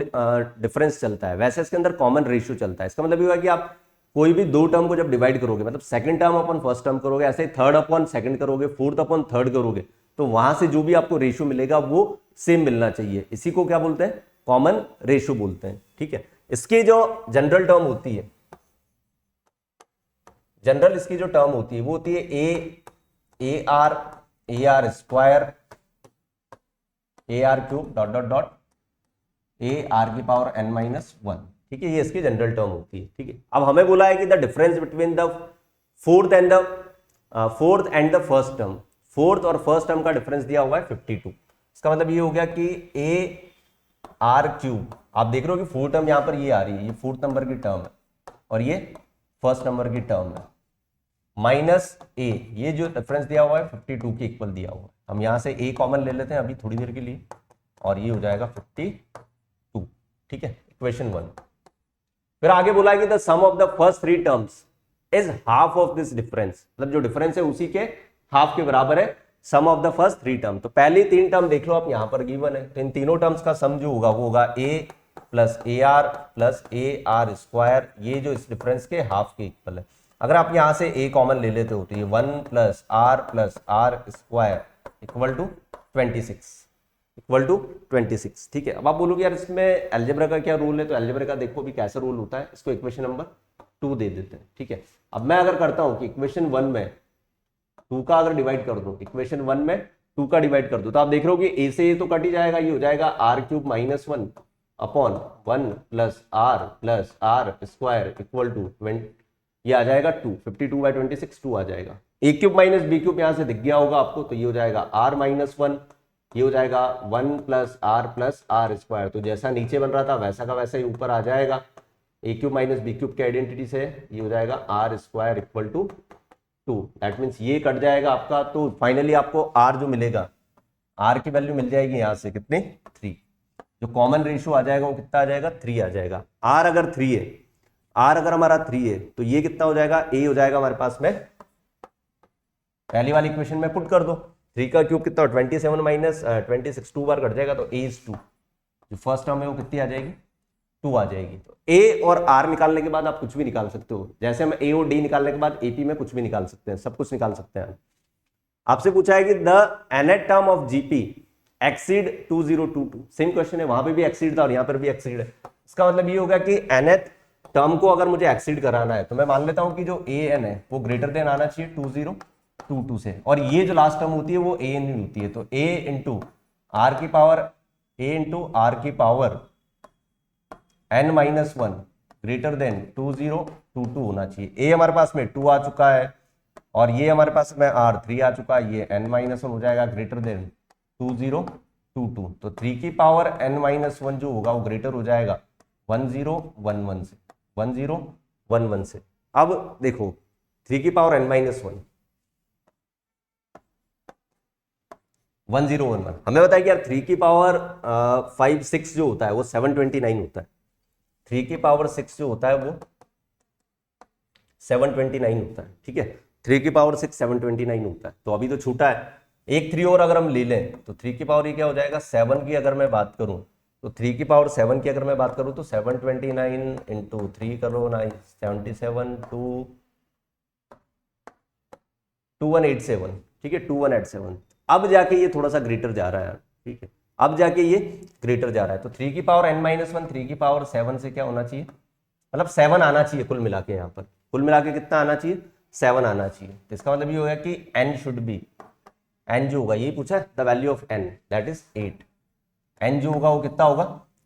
Speaker 1: डिफरेंस चलता है वैसे इसके अंदर कॉमन रेशियो चलता है। इसका मतलब ये हुआ कि आप कोई भी दो टर्म को जब डिवाइड करोगे, मतलब second term upon first term करोगे, ऐसे थर्ड अपॉन सेकंड करोगे, फोर्थ अपॉन थर्ड करोगे, तो वहां से जो भी आपको रेशियो मिलेगा वो सेम मिलना चाहिए। इसी को क्या बोलते हैं? कॉमन रेशियो बोलते हैं, ठीक है। इसकी जो जनरल टर्म होती है, जनरल इसकी जो टर्म होती है वो होती है A R square A R cube dot dot dot A R की पावर n माइनस 1, ठीक है। ये इसकी जनरल टर्म होती है, ठीक है। अब हमें बोला है कि the difference between the fourth and the first term, fourth और फर्स्ट टर्म का डिफरेंस दिया हुआ है 52। इसका मतलब ये हो गया कि ए आर क्यूब, आप देख रहे हो कि फोर्थ टर्म यहां पर ये आ रही है, ये फोर्थ नंबर की टर्म है और ये फर्स्ट नंबर की टर्म है, माइनस ए, ये जो डिफरेंस दिया हुआ है 52 के इक्वल दिया हुआ है। हम यहां से ए कॉमन ले लेते हैं अभी थोड़ी देर के लिए, और ये हो जाएगा 52, ठीक है, इक्वेशन 1। फिर आगे बोला है कि the sum of the first three terms is half of this difference, मतलब जो डिफरेंस है उसी के हाफ के बराबर है sum of the first three term. तो पहली तीन टर्म देख लो आप, यहां पर गिवन है, तो इन तीनों टर्म्स का सम जो होगा वो होगा ए प्लस ए आर स्क्वायर, ये जो इस डिफरेंस के हाफ के इक्वल है। अगर आप यहां से a कॉमन ले लेते हो तो ये 1 plus R square equal to 26, ठीक है। अब आप बोलोगे यार इसमें अलजेब्रा का क्या रूल है, तो अलजेब्रा का देखो भी कैसा रूल होता है, इसको इक्वेशन नंबर 2 दे देते हैं, ठीक है। अब मैं अगर करता हूं कि इक्वेशन 1 में 2 का अगर डिवाइड कर दो, इक्वेशन 1 में 2 का डिवाइड कर दो, तो आप देख रहे हो कि a से a तो कट ही जाएगा, ये हो जाएगा R cube minus 1 upon 1 plus R square equal to 20, ये आ जाएगा 2, 52/26 2 आ जाएगा। A cube minus B cube यहां से दिख गया होगा आपको, तो ये हो जाएगा आर माइनस 1, ये हो जाएगा 1 प्लस आर स्क्वायर। तो जैसा नीचे बन रहा था वैसा का वैसा ही ऊपर आ जाएगा। A cube minus B cube के आइडेंटिटी से ये हो जाएगा R square equal to 2, that means ये कट जाएगा आपका। तो फाइनली आपको आर जो मिलेगा, आर की वैल्यू मिल जाएगी यहां से कितने 3, जो कॉमन रेशियो आ जाएगा वो कितना आ जाएगा 3 आ जाएगा। आर अगर 3 है, आर अगर हमारा 3 है तो ये कितना हो जाएगा, ए हो जाएगा हमारे पास में, पहली वाली इक्वेशन में पुट कर दो, 3 का क्यूब कितना 27 माइनस 26 2 बार कट जाएगा, तो ए इज 2, जो फर्स्ट टर्म है वो कितनी आ जाएगी 2 आ जाएगी। तो ए और आर निकालने के बाद आप कुछ भी निकाल सकते हो, जैसे हम ए और डी निकालने के बाद एपी में कुछ भी निकाल सकते हैं, सब कुछ निकाल सकते हैं। आपसे पूछा है कि the nth term of GP exceed 2022, same question है, वहां पे भी एक्सीड था और यहां पर भी एक्सीड है। इसका मतलब ये होगा कि nth टर्म को अगर मुझे एक्सीड कराना है तो मैं मान लेता हूं कि जो ए एन है वो ग्रेटर देन आना चाहिए 2022 से, और ये जो लास्ट टर्म होती है वो ए एन होती है। तो ए इंटू आर की power N minus 1 greater than 2022 होना चाहिए। ए हमारे पास में 2 आ चुका है और ये हमारे पास में आर 3 आ चुका है, ये एन माइनस 1 हो जाएगा ग्रेटर देन 2022। तो 3 की पावर एन माइनस 1 जो होगा वो ग्रेटर हो जाएगा 1011 से, 1011 से। अब देखो 3 की पावर n माइनस 1 1011, हमें बताया कि यार 3 की पावर 5 6 जो होता है वो 729 होता है, 3 की पावर 6 जो होता है वो 729 होता है, ठीक है। 3 की पावर 6 729 होता है, तो अभी तो छूटा है एक 3 और अगर हम ले लें तो 3 की पावर ये क्या हो जाएगा 7 की अगर मैं बात करूं तो 3 की पावर 7 की अगर मैं बात करूं तो 729 इंटू 3 करो 977 2187, ठीक है 2187। अब जाके ये थोड़ा सा ग्रेटर जा रहा है, ठीक है अब जाके ये ग्रेटर जा रहा है। तो 3 की पावर n-1 3 की पावर 7 से क्या होना चाहिए, मतलब 7 आना चाहिए कुल मिला के, यहाँ पर कुल मिला के कितना आना चाहिए, 7 आना चाहिए। तो इसका मतलब ये होगा कि n शुड बी, n जो होगा, यही पूछा है, the value of n that is 8। n जो होगा वो कितना होगा,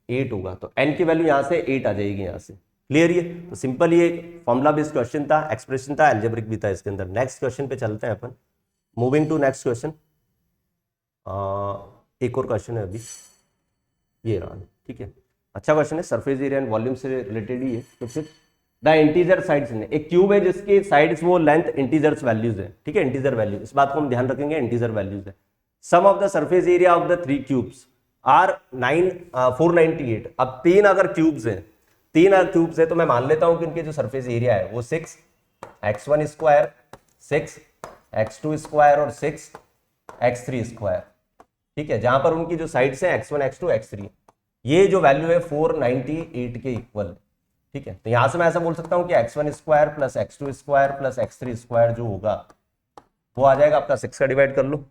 Speaker 1: 8 होगा। तो n की वैल्यू यहाँ से 8 आ जाएगी यहाँ से। क्लियर ये, तो सिंपल ये फॉर्मुला बेस्ड क्वेश्चन था, एक्सप्रेशन था, एल्जेब्रिक भी था इसके अंदर। नेक्स्ट क्वेश्चन पे चलते हैं अपन, मूविंग टू नेक्स्ट क्वेश्चन। एक और क्वेश्चन है अभी, ये रहा, ठीक है अच्छा क्वेश्चन है, सरफेस एरिया एंड वॉल्यूम से रिलेटेड ही है। तो फिर द इंटीजर साइड्स, एक क्यूब है जिसकी साइड्स वो लेंथ इंटीजर्स वैल्यूज है, ठीक है इंटीजर वैल्यू, इस बात को हम ध्यान रखेंगे, इंटीजर वैल्यूज है। Sum of the surface area of the 3 cubes are 498। अब 3 अगर क्यूब्स हैं, 3 अगर क्यूब्स है, तो मैं मान लेता हूं कि इनके जो सरफेस एरिया है वो 6x1 स्क्वायर, 6x2 स्क्वायर और 6x3 स्क्वायर, ठीक है, जहां पर उनकी जो साइड्स हैं x1 x2 x3, ये जो वैल्यू है 498 के इक्वल, ठीक है। तो यहां से मैं ऐसा बोल सकता हूं कि x1 square plus x2 square plus x3 square जो होगा वो आ जाएगा आपका 6 का डिवाइड कर लो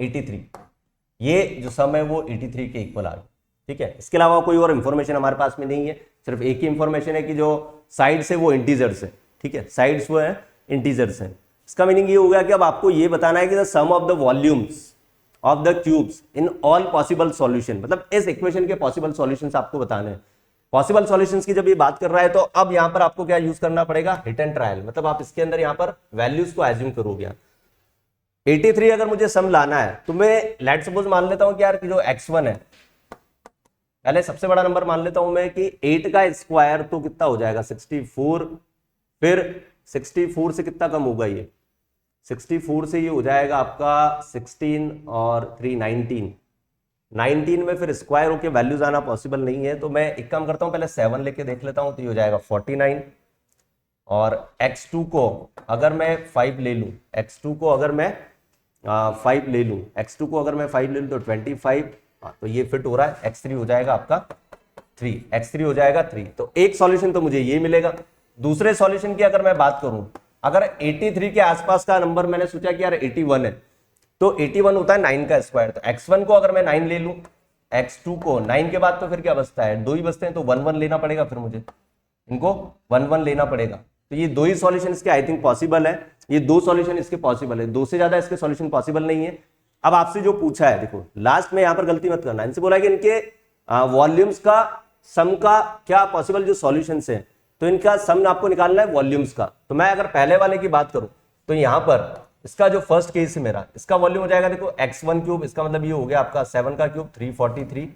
Speaker 1: 83। ये जो सम है वो 83 के इक्वल आ गया, ठीक है। इसके अलावा कोई और इंफॉर्मेशन हमारे पास में नहीं है, सिर्फ एक ही इंफॉर्मेशन है कि जो साइड्स है वो इंटीजर्स है, ठीक है, साइड्स वो है इंटीजर्स है। इसका मीनिंग ये हो गया कि अब आपको ये बताना है कि the sum of the volumes of the cubes in all possible solution, मतलब इस इक्वेशन के पॉसिबल सॉल्यूशंस आपको बताने हैं। पॉसिबल सॉल्यूशंस की जब ये बात कर रहा है तो अब यहां पर आपको क्या यूज करना पड़ेगा, हिट एंड ट्रायल, मतलब आप इसके अंदर यहां पर वैल्यूज को एज्यूम करोगे। 83 अगर मुझे सम लाना है तो मैं लेट सपोज मान लेता हूं कि यार कि जो x1 है, पहले सबसे बड़ा नंबर मान लेता हूं मैं कि 8 का स्क्वायर तो कितना हो जाएगा 64, फिर 64 से कितना कम होगा ये 64 से ये हो जाएगा आपका 16 और 3 19 में फिर स्क्वायर होके वैल्यूज आना पॉसिबल नहीं है। तो मैं एक काम करता हूं, पहले 7 लेके देख लेता हूं, तो ये हो जाएगा 49 और x2 को अगर मैं 5 ले लूं, x2 को अगर मैं 5 ले लूं, x2 को अगर मैं 5 ले लूं तो 25, तो ये फिट हो रहा है। x3 हो जाएगा आपका 3, x3 हो जाएगा 3। तो एक सॉल्यूशन तो मुझे ये मिलेगा। दूसरे सॉल्यूशन की अगर मैं बात करूं, अगर 83 के आसपास का नंबर मैंने सोचा कि यार 81 है, तो 81 होता है 9 का स्क्वायर। तो x1 को अगर मैं 9 ले लूं, x2 को 9 के बाद तो फिर क्या बचता है, 2 ही बचते हैं, तो 1 1 लेना पड़ेगा, फिर मुझे इनको 1 1 लेना पड़ेगा। तो ये 2 ही सॉल्यूशन इसके आई थिंक पॉसिबल है, ये 2 सॉल्यूशन इसके पॉसिबल है, 2 से ज्यादा इसके सॉल्यूशन पॉसिबल नहीं है। अब आपसे जो पूछा है, देखो लास्ट में यहां पर गलती मत करना, इनसे बोला है कि इनके वॉल्यूम्स का सम का क्या पॉसिबल जो सॉल्यूशंस है, तो इनका सम आपको निकालना है वॉल्यूम्स का। तो मैं अगर पहले वाले की बात करूं तो यहां पर इसका जो फर्स्ट केस है मेरा, इसका वॉल्यूम हो जाएगा देखो x1 क्यूब, इसका मतलब ये हो गया आपका 7 का क्यूब 343,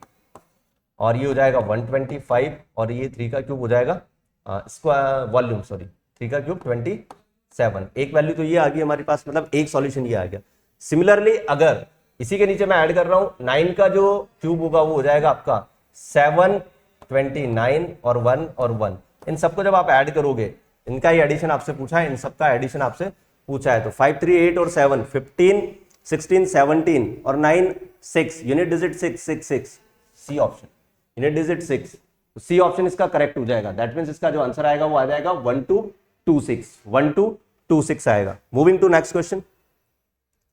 Speaker 1: और ये हो जाएगा 125, और ये 3 का क्यूब हो जाएगा इसका वॉल्यूम 3 का क्यूब 27। एक वैल्यू तो ये आ गई हमारे पास, मतलब एक सॉल्यूशन ये आ गया। सिमिलरली अगर इसी के नीचे मैं ऐड कर रहा हूं 9 का जो क्यूब होगा वो हो जाएगा आपका 7, 29 और 1 और 1, इन सबको जब आप ऐड करोगे, इनका ही एडिशन आपसे पूछा है, इन सबका एडिशन आपसे पूछा है, तो 5 3 8 और 7 15 16 17 और 9 6, unit digit 6 6 6, C option unit digit 6, C option इसका करेक्ट हो जाएगा। दैट मींस इसका जो आंसर आएगा वो आ जाएगा 1226 आएगा। मूविंग टू नेक्स्ट क्वेश्चन,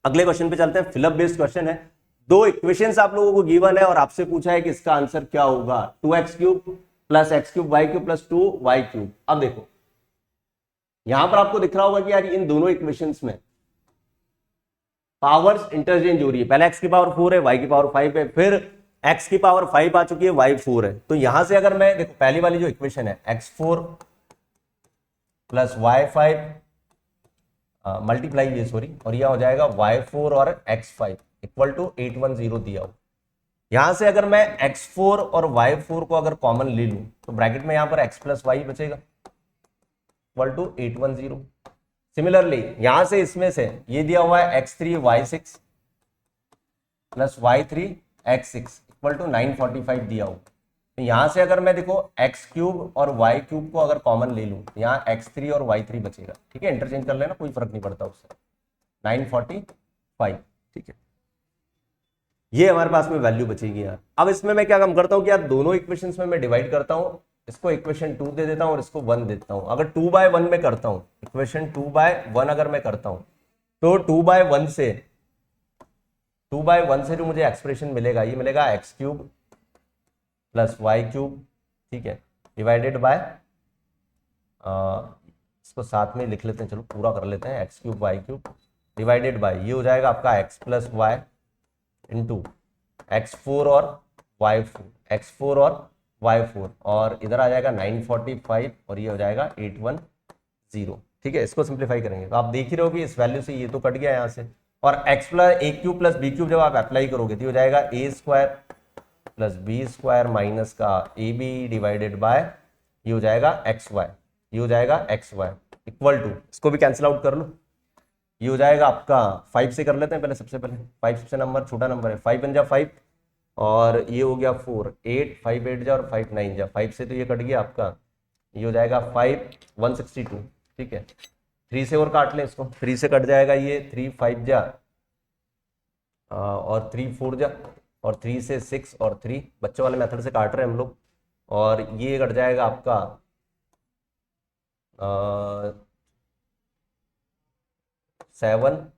Speaker 1: अगले क्वेश्चन पे चलते हैं। फिलअप बेस्ड क्वेश्चन है, 2 इक्वेशंस आप लोगों को गिवन है और आपसे पूछा है कि इसका आंसर क्या होगा, 2x cube plus x cube y cube plus 2y cube. अब देखो यहां पर आपको दिख रहा होगा कि यार इन दोनों इक्वेशंस में पावर्स इंटरचेंज हो रही है, पहले x की पावर 4 है, y की पावर 5 है, फिर x की पावर 5 आ चुकी है, y 4 है। तो यहां से अगर मैं देखो पहली वाली जो इक्वेशन है x4 प्लस y5 मल्टीप्लाई ये और यह हो जाएगा y4 और x5 इक्वल टू 810 दिया हो। यहां से अगर मैं x4 और y4 को अगर कॉमन ले लूं तो ब्रैकेट में यहां पर x प्लस वाई बचेगा इक्वल टू 810। सिमिलरली यहां से इसमें से ये दिया हुआ है x3 y6 plus y3 x6 equal to 945 दिया हो। तो यहां से अगर मैं देखो x क्यूब और y क्यूब को अगर कॉमन ले लूं, यहाँ x3 और y3 बचेगा, ठीक है, इंटरचेंज कर लेना, कोई फर्क नहीं पड़ता उससे, 945, ठीक है। ये हमारे पास में वैल्यू बचेगी यार। अब इसमें मैं क्या काम करता हूँ कि यार दोनों इक्वेशंस में मैं डिवाइड करता हूँ, इसको इक्वेशन 2 दे देता हूँ और इसको 1 देता हूँ। अगर 2/1 में करता हूँ, इक्वेशन 2/1 अगर मैं करता हूँ, तो 2/1 से जो मुझे एक्सप्रेशन मिलेगा, ये मिलेगा x³ प्लस y³, ठीक है, डिवाइडेड बाय, इसको साथ में लिख लेते हैं, चलो पूरा कर लेते हैं, x³ y³ डिवाइडेड बाय, ये हो जाएगा आपका x plus Y into x4 और y4 और इधर आ जाएगा 945 और ये हो जाएगा 810, ठीक है। इसको सिंप्लीफाई करेंगे तो आप देख ही रहे हो कि इस वैल्यू से ये तो कट गया यहाँ से, और a³ प्लस b³ जब आप अप्लाई करोगे तो हो जाएगा a² प्लस b² माइनस का ab डिवाइडेड बाय, ये हो जाएगा xy, ये हो जाएगा xy इक्वल टू, इसको भी कैंसिल आउट कर लो, ये हो जाएगा आपका 5 से कर लेते हैं पहले, सबसे पहले 5 सबसे नंबर छोटा नंबर है, 5 बन जा 5 और ये हो गया 4, 8 5 8 जा और 5 9 जा, 5 से तो ये कट गया आपका, ये हो जाएगा 5 162, ठीक है। 3 से और काट लें इसको, 3 से कट जाएगा ये, 3 5 जा और 3 4 जा और 3 से 6 और 3, बच्चों वाले मेथड से काट रहे हैं हम लोग, और ये कट जाएगा आपका 7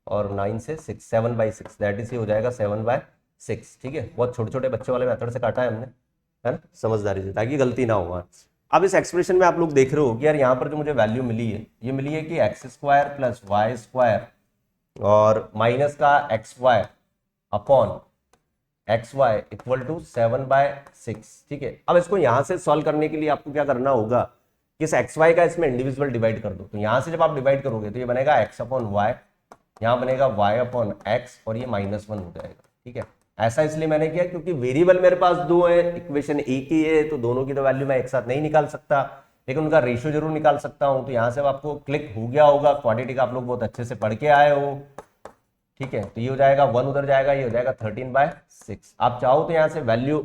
Speaker 1: और 9 से 6, 7/6 दैट इज, ये हो जाएगा 7/6, ठीक है। बहुत छोटे छोटे बच्चों वाले मेथड से काटा है हमने, है ना, समझदारी से, ताकि गलती ना हो। अब इस एक्सप्रेशन में आप लोग देख रहे हो कि यार यहाँ पर जो मुझे वैल्यू मिली है, ये मिली है कि x² प्लस y² और माइनस का xy upon xy equal to 7/6, ठीक है। अब इसको यहाँ से सॉल्व करने के लिए आपको क्या करना होगा कि इस xy का इसमें इंडिविजुअल डिवाइड कर दो, तो यहाँ से जब आप डिवाइड करोगे तो ये बनेगा x/y, यहाँ बनेगा y/x और ये -1 हो जाएगा, ठीक है। ऐसा इसलिए मैंने किया क्योंकि वेरिएबल मेरे पास दो है, इक्वेशन एक ही है, तो दोनों की तो वैल्यू मैं एक साथ नहीं निकाल सकता, लेकिन उनका रेशियो जरूर निकाल सकता हूँ। तो यहाँ से आपको क्लिक हो गया होगा, क्वाड्रेटिक आप लोग बहुत अच्छे से पढ़ के आए हो, ठीक है। तो ये हो जाएगा 1 उधर जाएगा, ये हो जाएगा 13/6। आप चाहो तो यहाँ से वैल्यू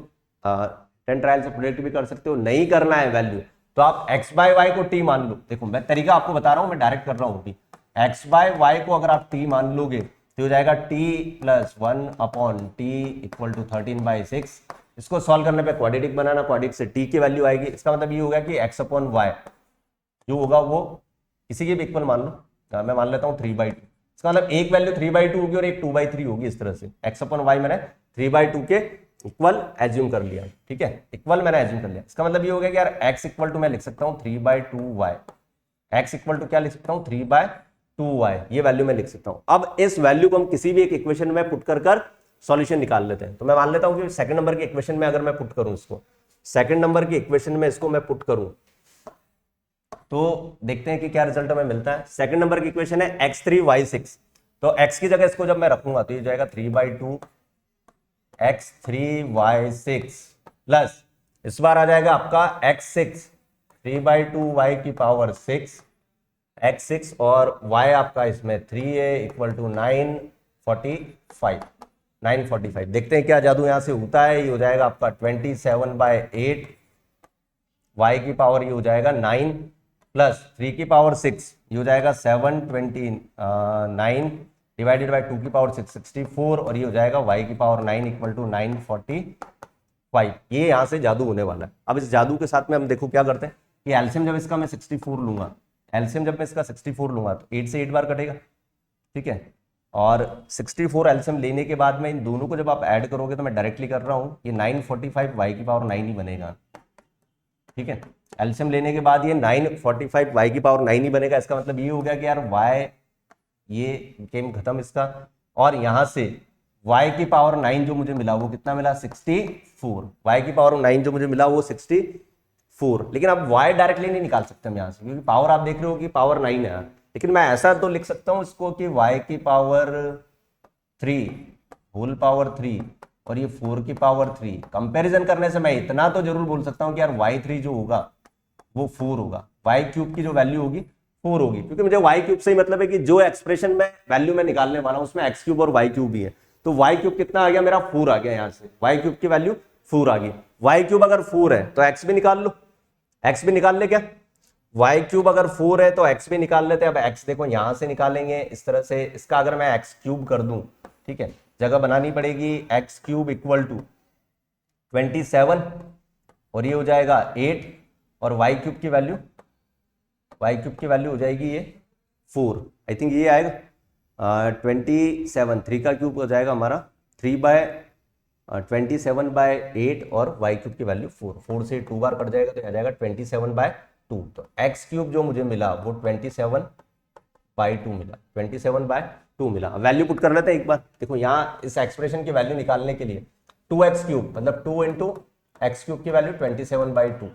Speaker 1: 10 ट्रायल से प्रोडक्ट भी कर सकते हो, नहीं करना है वैल्यू तो आप x/y को t मान लो। देखो मैं तरीका आपको बता रहा हूँ, मैं डायरेक्ट कर रहा हूँ, x/y को अगर आप t मान लोगे तो हो जाएगा t plus 1 upon t equal to 13/6। इसको सॉल्व करने पे क्वाड्रेटिक बनाना, क्वाड्रेटिक से t की वैल्यू आएगी, इसका मतलब ये होगा कि x/y जो होगा वो किसी के भी इक्वल मान लो, मैं मान लेता हूँ 3/2, इसका मतलब एक वैल्यू 3/2 होगी और एक 2/3 होगी, इस तरह से x/y मैंने 3/2 के इक्वल एज्यूम कर लिया, ठीक है, इक्वल मैंने एज्यूम कर लिया। इसका मतलब ये हो गया कि यार x इक्वल टू मैं लिख सकता हूँ 3/2y, x इक्वल टू क्या लिख सकता हूँ 3/2y, ये वैल्यू मैं लिख सकता हूँ। अब इस वैल्यू को हम किसी भी एक इक्वेशन में पुट कर सॉल्यूशन निकाल लेते हैं। तो मैं मान लेता हूँ कि सेकंड नंबर की इक्वेशन में अगर मैं पुट करूँ इसको, सेकंड नंबर की इक्वेशन में इसको मैं पुट करूँ तो देखते हैं कि क्या रिजल्ट हमें मिलता है। सेकंड नंबर की इक्वेशन है x3y6, तो x की जगह इसको जब मैं रखूंगा तो ये जाएगा 3/2 x3y6 प्लस इस बार आ जाएगा आपका x6 3/2y की पावर 6 x6 और y आपका इसमें 3 है इक्वल टू 945। देखते हैं क्या जादू यहां से होता है। ये हो जाएगा आपका 27/8 y की पावर ये हो जाएगा 9 प्लस 3 की पावर 6 ये हो जाएगा 729 डिवाइडेड बाय 2 की पावर 6 64 और ये हो जाएगा y की पावर 9 इक्वल टू 945। ये यहां से जादू होने वाला है। अब इस जादू के साथ में हम देखो क्या करते हैं कि एलसीएम जब इसका मैं 64 लूंगा, एलसीएम जब मैं इसका 64 लूंगा तो 8 से 8 बार कटेगा, ठीक है। और 64 एलसीएम लेने के बाद में इन दोनों को जब आप ऐड करोगे तो मैं डायरेक्टली कर रहा हूं ये 945 y की पावर 9 ही बनेगा, ठीक है। एलसीएम लेने के बाद ये 945 y की पावर 9 ही बनेगा। इसका मतलब ये हो गया कि यार y ये गेम खत्म इसका, और यहां से y की पावर 9 जो मुझे मिला वो कितना मिला 64, y की पावर 9 जो मुझे मिला वो 64। लेकिन अब y डायरेक्टली नहीं निकाल सकते हम यहां से क्योंकि पावर आप देख रहे हो कि पावर 9 है, लेकिन मैं ऐसा तो लिख सकता हूं इसको कि y की पावर 3 होल पावर 3 और ये 4 की पावर 3। कंपैरिजन करने से मैं इतना तो जरूर बोल सकता हूं कि यार y3 जो होगा वो 4 होगा, y³ की जो वैल्यू होगी 4 होगी, क्योंकि मुझे y³ से ही मतलब है कि जो एक्सप्रेशन में वैल्यू मैं निकालने वाला हूं उसमें x³ और y³ भी है। तो y³ कितना आ गया मेरा 4 आ गया, यहां से y³ की वैल्यू 4 आ गई। y³ अगर 4 है तो x भी निकाल लो, x भी निकाल ले क्या, y³ अगर 4 है तो x भी निकाल लेते हैं। अब x देखो यहां से निकालेंगे इस तरह से, इसका अगर मैं x³ कर दूं, ठीक है, जगह बनानी पड़ेगी एक्स क्यूब इक्वल टू 27 और ये हो जाएगा 8 और वाई क्यूब की वैल्यू हो जाएगी ये 4। आई थिंक ये आएगा 27, 3 का क्यूब हो जाएगा हमारा 3/27/8 और वाई क्यूब की वैल्यू 4 से 2 बार कट जाएगा तो आ जाएगा 27/2। तो एक्स क्यूब जो मुझे मिला वो 27/2 मिला, 27/2 मिला। वैल्यू पुट कर लेते हैं एक बार। देखो यहाँ इस एक्सप्रेशन की वैल्यू निकालने के लिए 2x क्यूब मतलब 2 इंटू एक्स क्यूब की वैल्यू 27/2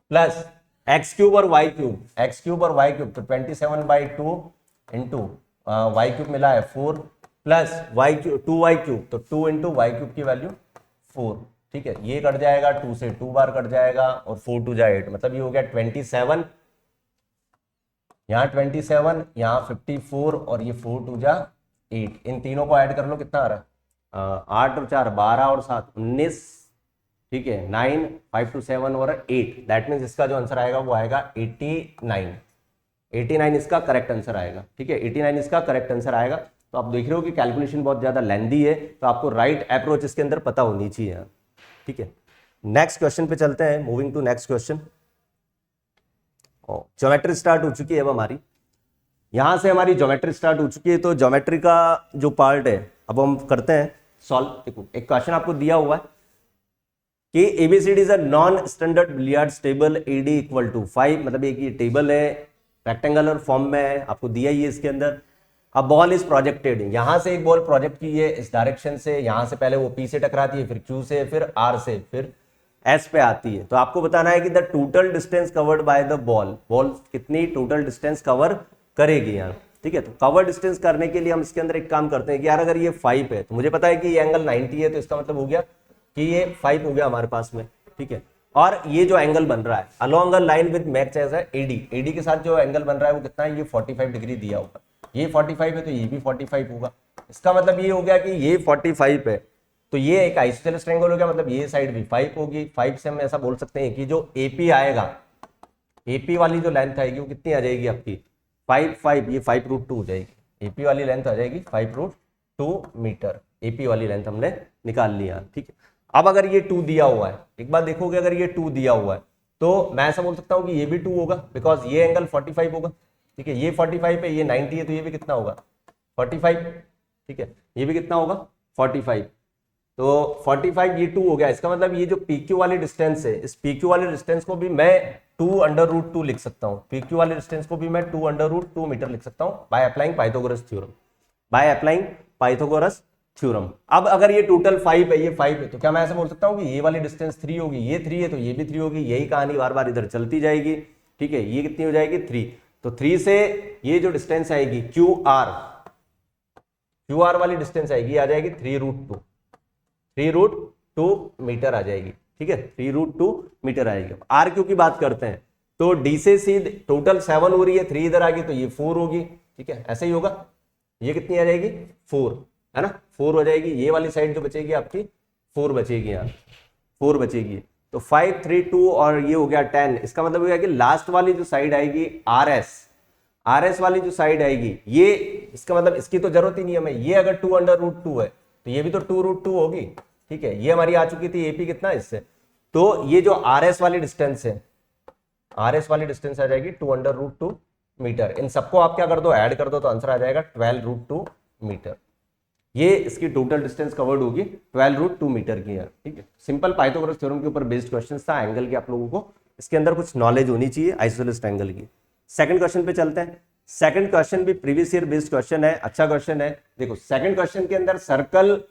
Speaker 1: प्लस एक्स क्यूब और वाई क्यूब तो 27/2 इंटू वाई क्यूब मिला है 4 plus Y cube 2y cube तो 2 इंटू वाई क्यूब की वैल्यू 4। ठीक है, ये कट जाएगा 2 से 2 बार कट जाएगा और 4 2 जा 8, मतलब ये हो गया 27, यहाँ 27, यहाँ 54 और ये 4 2 जा 8। इन तीनों को ऐड कर लो, कितना आ रहा है 8 और 4 12 और 7 19। ठीक है, 9 5 2 7 और 8, दैट मीन्स इसका जो आंसर आएगा वो आएगा 89 इसका करेक्ट आंसर आएगा। ठीक है, 89 इसका करेक्ट आंसर आएगा। तो आप देख रहे हो कि कैलकुलेशन बहुत ज्यादा लेंदी है, तो आपको राइट अप्रोच इसके अंदर पता होनी चाहिए। ठीक है, नेक्स्ट क्वेश्चन पे चलते हैं। Moving to next question. Geometry start हो चुकी है अब हमारी, यहां से हमारी ज्योमेट्री स्टार्ट हो चुकी है। तो ज्योमेट्री का जो पार्ट है अब हम करते हैं सॉल्व। देखो एक क्वेश्चन आपको दिया हुआ है कि ABCD is a non standard billiards table AD equal to 5, मतलब एक ये टेबल है, रेक्टेंगुलर फॉर्म में है, आपको दिया ही है इसके अंदर। अब बॉल इज प्रोजेक्टेड, यहां से एक बॉल प्रोजेक्ट की है इस डायरेक्शन से, यहां से पहले वो P से टकराती है, फिर Q से, फिर R से, फिर S पे आती है। तो आपको बताना है कि the total distance covered by the ball कितनी टोटल डिस्टेंस कवर करेगी यार। ठीक है, तो कवर डिस्टेंस करने के लिए हम इसके अंदर एक काम करते हैं कि यार अगर ये 5 है तो मुझे पता है कि ये एंगल 90 है, तो इसका मतलब हो गया कि ये 5 हो गया हमारे पास में। ठीक है, और ये जो एंगल बन रहा है along a line with match edge AD के साथ जो एंगल बन रहा है वो कितना है, ये 45 डिग्री दिया होगा। ये 45 है तो ये भी 45 होगा। इसका मतलब ये हो गया कि ये 45 है तो ये एक आइसोसेलेस ट्रायंगल हो गया, मतलब ये साइड भी 5 होगी। 5 से हम ऐसा बोल सकते हैं कि जो AP आएगा, AP वाली जो लेंथ आएगी वो कितनी आ जाएगी आपकी 5 ये 5√2 हो जाएगी। AP वाली लेंथ आ जाएगी 5√2 मीटर। AP वाली लेंथ हमने निकाल लिया। ठीक है, अब अगर ये 2 दिया हुआ है, एक बार देखोगे अगर ये 2 दिया हुआ है तो मैं ऐसा बोल सकता हूँ कि ये भी 2 होगा, बिकॉज ये एंगल 45 होगा। ठीक है, ये 45 है, ये 90 है, तो ये भी कितना होगा 45। ठीक है, ये भी कितना होगा 45, तो 45 ये 2 हो गया। इसका मतलब ये जो PQ वाली डिस्टेंस है, इस PQ वाले डिस्टेंस को भी मैं 2√2 लिख सकता हूँ। PQ वाले डिस्टेंस को भी मैं 2√2 मीटर लिख सकता हूँ बाय अप्लाइंग पाइथागोरस थ्योरम। अब अगर ये टोटल 5 है, ये 5 है, तो क्या मैं ऐसे बोल सकता हूँ कि ये वाली डिस्टेंस 3 होगी, ये 3 है तो ये भी 3 होगी। यही कहानी बार बार इधर चलती जाएगी। ठीक है, ये कितनी हो जाएगी 3, तो 3 से ये जो डिस्टेंस आएगी QR वाली डिस्टेंस आएगी, आ जाएगी 3√2 मीटर आ जाएगी। ठीक है, 3√2 मीटर आएगी। RQ की बात करते हैं तो D से C टोटल 7 हो रही है, 3 इधर आ गई तो ये 4 होगी। ठीक है, ऐसे ही होगा। ये कितनी आ जाएगी 4, है ना, 4 हो जाएगी। ये वाली साइड जो बचेगी आपकी 4 बचेगी, यहाँ 4 बचेगी। तो 5 3 2 और ये हो गया 10। इसका मतलब हो गया कि लास्ट वाली जो साइड आएगी RS वाली जो साइड आएगी ये, इसका मतलब इसकी तो जरूरत ही नहीं है हमें। ये अगर 2√2 है तो ये भी तो 2√2 होगी। ठीक है, ये हमारी आ चुकी थी AP कितना इससे, तो ये जो RS वाली डिस्टेंस है, RS वाली डिस्टेंस आ जाएगी 2√2 मीटर। इन सबको आप क्या कर दो, ऐड कर दो, तो आंसर आ जाएगा 12√2 मीटर। ये इसकी टोटल डिस्टेंस कवर्ड होगी 12√2 मीटर की है। ठीक है, सिंपल पाइथागोरस थ्योरम के ऊपर बेस्ड क्वेश्चन था। एंगल के आप लोगों को इसके अंदर कुछ नॉलेज होनी चाहिए आइसोसेलेस ट्रायंगल की। सेकंड क्वेश्चन पे चलते हैं। सेकंड क्वेश्चन भी प्रीवियस ईयर बेस्ड क्वेश्चन है, अच्छा क्वेश्चन है। देखो सेकंड क्वेश्चन के अंदर सर्कल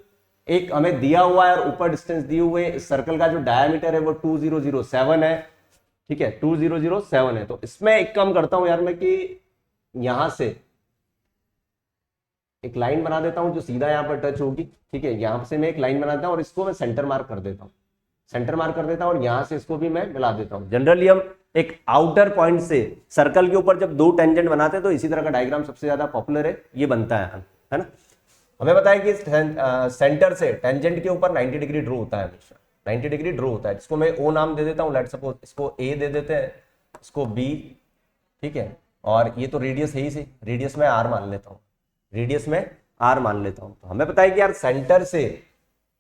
Speaker 1: एक हमें दिया हुआ है और ऊपर डिस्टेंस दिए हुए। इस सर्कल का जो डायमीटर है वो 2007 है। ठीक है, 2007 है। तो इसमें एक काम करता हूं यार मैं कि यहां से एक लाइन बना देता हूं जो सीधा यहां पर टच होगी। ठीक है, यहां से मैं एक लाइन बनाता हूं और इसको मैं सेंटर मार्क कर देता हूं, और यहां से इसको भी मैं मिला देता हूं। जनरली हम एक आउटर पॉइंट से सर्कल के ऊपर जब 2 टेंजेंट बनाते हैं तो इसी तरह का डायग्राम सबसे ज्यादा पॉपुलर है, ये बनता है ना। हमें बताया कि सेंटर से टेंजेंट के ऊपर 90 डिग्री ड्रॉ होता है, हमेशा 90 डिग्री ड्रॉ होता है, जिसको मैं O नाम दे देता हूं। लेट सपोज इसको A दे देते हैं, इसको B। ठीक है, और ये तो रेडियस है ही से, रेडियस में R मान लेता हूं, रेडियस में आर मान लेता हूं। तो हमें पता है कि यार सेंटर से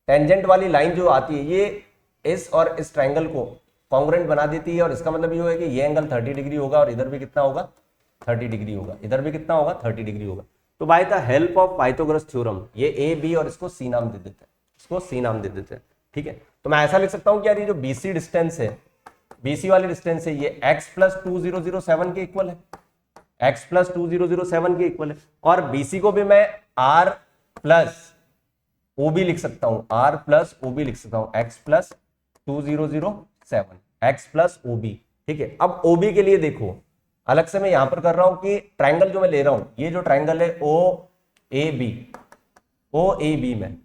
Speaker 1: टेंजेंट वाली लाइन जो आती है ये इस और इस ट्रायंगल को कॉन्ग्रुएंट बना देती है, और इसका मतलब ये होगा कि ये एंगल 30 डिग्री होगा और इधर भी कितना होगा 30 डिग्री होगा, इधर भी कितना होगा 30 डिग्री होगा। तो by the help of Pythagoras theorem ये ए बी और इसको सी नाम दे देते हैं, इसको सी नाम दे देते हैं, ठीक है। तो मैं ऐसा लिख सकता हूं कि यार ये जो बीसी डिस्टेंस है, बीसी वाली डिस्टेंस है, ये x प्लस 2007 के इक्वल है, x प्लस 2007 के इक्वल है। और बीसी को भी मैं r प्लस ओ बी लिख सकता हूं, r प्लस ओ बी लिख सकता हूं, x plus 2007, x plus O B, ठीक है। अब ओ बी के लिए देखो अलग से मैं यहां पर कर रहा हूं कि ट्रायंगल जो मैं ले रहा हूं, ये जो ट्रायंगल है ओ ए बी में